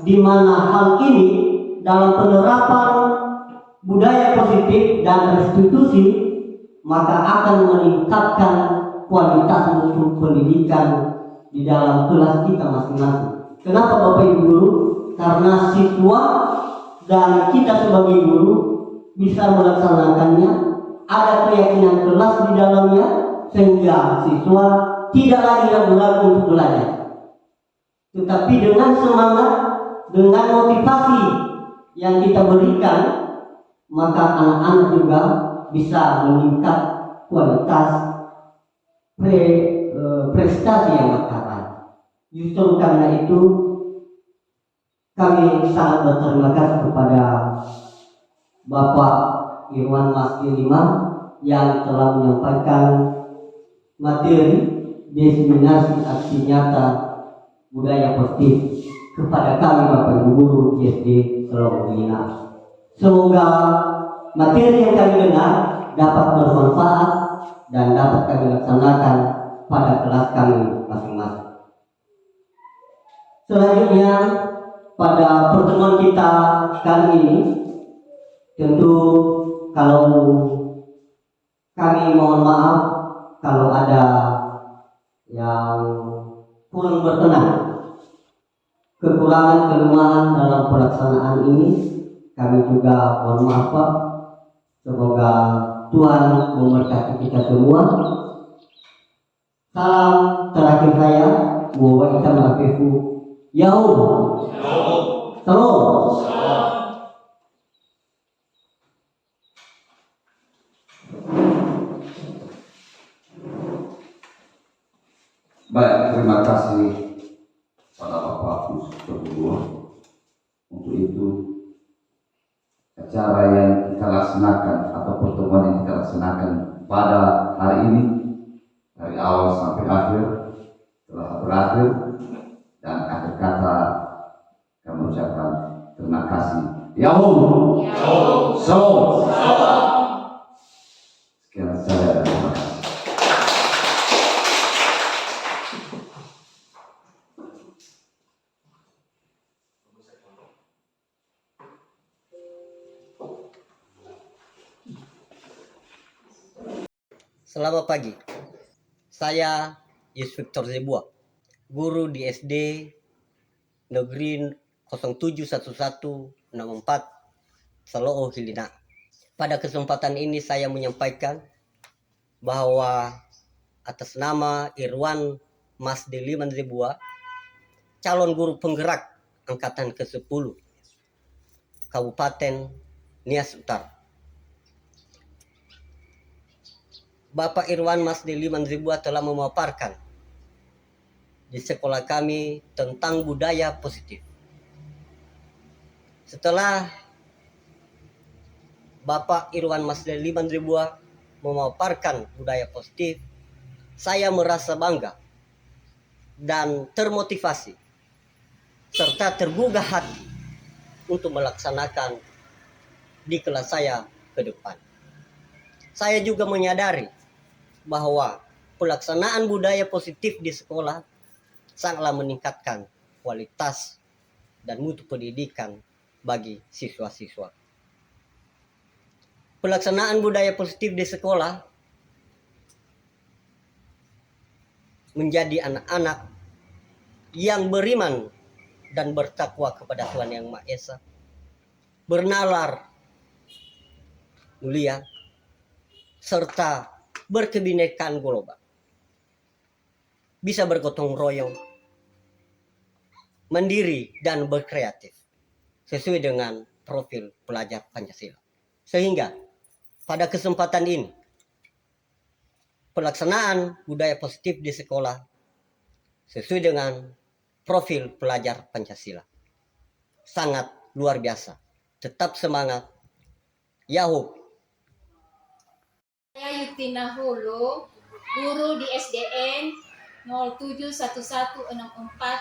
di mana hal ini dalam penerapan budaya positif dan restitusi maka akan meningkatkan kualitas mutu pendidikan di dalam kelas kita masing-masing. Kenapa Bapak Ibu guru? Karena siswa dan kita sebagai guru bisa melaksanakannya, ada keyakinan kelas di dalamnya, sehingga siswa tidak lagi ragu-ragu untuk belajar. Tetapi dengan semangat, dengan motivasi yang kita berikan, maka anak-anak juga bisa meningkat kualitas prestasi yang mereka. Justru karena itu kami sangat berterima kasih kepada Bapak Irwan Mas Lima yang telah menyampaikan materi diseminasi aksi nyata budaya positif kepada kami Bapak Ibu guru SD Selongwina. Semoga materi yang kami dengar dapat bermanfaat dan dapat kami laksanakan pada kelas kami masing-masing. Selanjutnya pada pertemuan kita kali ini, tentu kalau kami mohon maaf kalau ada yang kurang berkenan, kekurangan kelemahan dalam pelaksanaan ini, kami juga mohon maaf Pak. Semoga Tuhan memberkati kita semua. Salam terakhir saya, wa ikan afifu yaum. Salam. Baik, terima kasih pada Bapak Gus berdua. Untuk itu acara yang kita laksanakan atau pertemuan yang kita laksanakan pada hari ini dari awal sampai akhir telah berakhir, dan akhir kata kami ucapkan terima kasih. Yahoo! So! Sekian saja, dan terima kasih. Selamat pagi, saya Yus Victor Zebua, guru di SD Negeri 071164 Saloo Hilina. Pada kesempatan ini saya menyampaikan bahwa atas nama Irwan Mas Deliman Zebua, calon guru penggerak angkatan ke-10 Kabupaten Nias Utara, Bapak Irwan Mas Deliman Zebua telah memaparkan di sekolah kami tentang budaya positif. Setelah Bapak Irwan Mas Deliman Zebua memaparkan budaya positif, saya merasa bangga dan termotivasi serta tergugah hati untuk melaksanakan di kelas saya ke depan. Saya juga menyadari bahwa pelaksanaan budaya positif di sekolah sangatlah meningkatkan kualitas dan mutu pendidikan bagi siswa-siswa. Pelaksanaan budaya positif di sekolah menjadi anak-anak yang beriman dan bertakwa kepada Tuhan Yang Maha Esa, bernalar mulia, serta berkebinekaan global, bisa bergotong royong, mandiri dan berkreatif sesuai dengan profil pelajar Pancasila. Sehingga pada kesempatan ini pelaksanaan budaya positif di sekolah sesuai dengan profil pelajar Pancasila sangat luar biasa. Tetap semangat. Yahoo! Saya Yutina Hulu, guru di SDN 071164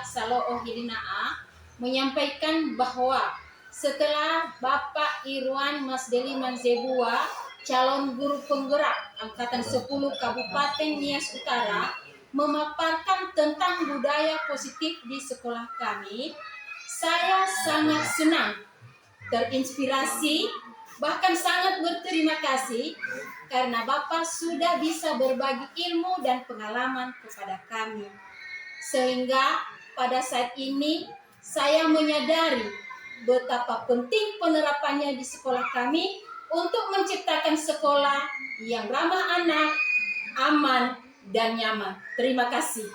Saloo Hilina A, menyampaikan bahwa setelah Bapak Irwan Mas Deliman Zebua, calon guru penggerak angkatan 10 Kabupaten Nias Utara, memaparkan tentang budaya positif di sekolah kami, saya sangat senang, terinspirasi, bahkan sangat berterima kasih karena Bapak sudah bisa berbagi ilmu dan pengalaman kepada kami. Sehingga pada saat ini saya menyadari betapa penting penerapannya di sekolah kami untuk menciptakan sekolah yang ramah anak, aman, dan nyaman. Terima kasih.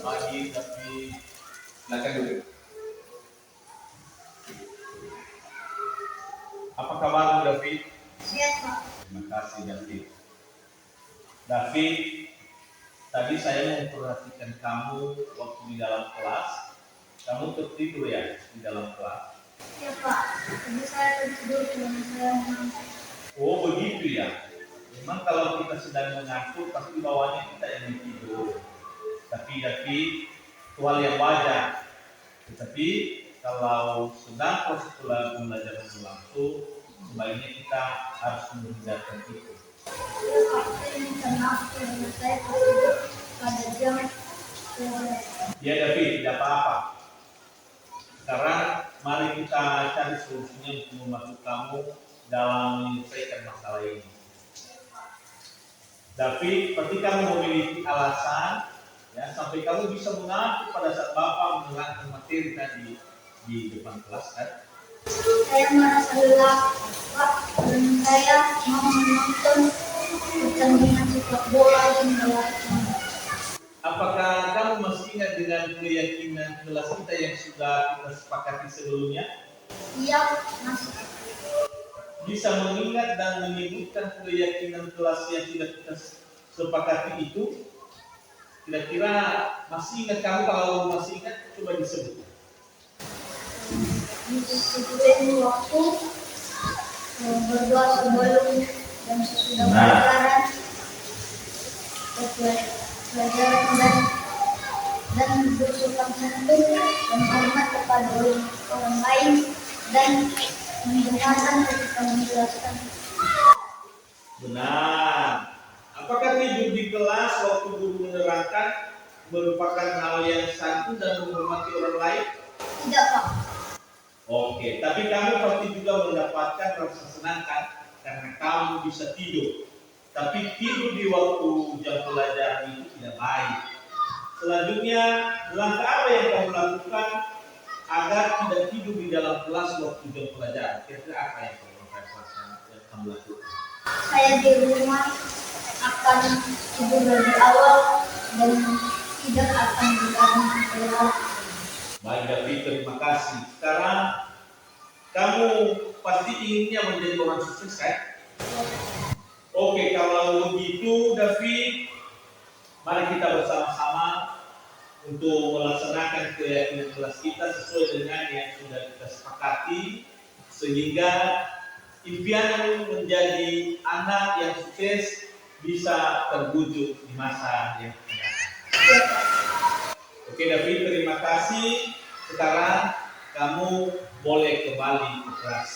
Pagi, tapi silakan dulu. Apa kabar, David? Sehat, Pak. Terima kasih, David. David, tadi saya memperhatikan kamu waktu di dalam kelas. Kamu tertidur ya di dalam kelas? Ya, Pak. Tadi saya tertidur karena saya mengantuk. Oh, begitu ya. Memang kalau kita sedang mengantuk, pasti bawahnya kita yang tidur. Tapi itu hal yang wajar. Tetapi kalau sedang proses belajar berlangsung, sebaiknya kita harus menghindarkan itu. Ya, Pak. Saya minta maaf karena saya tertidur pada jam 12. Ya, David, tidak apa-apa. Sekarang mari kita cari solusinya untuk membantu kamu dalam menyelesaikan masalah ini. David, ketika kamu memiliki alasan, ya, sampai kamu bisa mengaku pada saat Bapak menerangkan materi tadi di depan kelas, kan? Saya merasa lelah, Pak, dan saya mau menonton pertandingan sepak bola di Melati. Apakah kamu masih ingat dengan keyakinan kelas kita yang sudah kita sepakati sebelumnya? Iya, Mas. bisa mengingat dan menyebutkan keyakinan kelas yang sudah kita sepakati itu? Kira-kira masih ingat kamu? Kalau masih ingat, coba disebut. Disiplin waktu, berdoa sebelum dan sesudah pelajaran, pelajaran dan bersopan santun dan hormat kepada orang lain dan mendengarkan ketika menjelaskan. Benar. Apakah tidur di kelas waktu guru menerangkan merupakan hal yang santun dan menghormati orang lain? Tidak, Pak. Oke, tapi kamu pasti juga mendapatkan rasa senang kan? Karena kamu bisa tidur. Tapi tidur di waktu jam pelajaran itu tidak baik. Selanjutnya, langkah apa yang kamu lakukan agar tidak tidur di dalam kelas waktu jam pelajaran? Kira-kira apa yang kamu lakukan? Saya di rumah akan tidur dari awal dan tidak akan diganggu setelah. Baik David, terima kasih. Sekarang kamu pasti inginnya menjadi orang sukses kan? Oke, kalau begitu David, mari kita bersama-sama untuk melaksanakan keyakinan kelas kita sesuai dengan yang sudah kita sepakati, sehingga impian menjadi anak yang sukses bisa terwujud di masa yang akan datang. Oke David, terima kasih. Sekarang kamu boleh kembali ke kelas.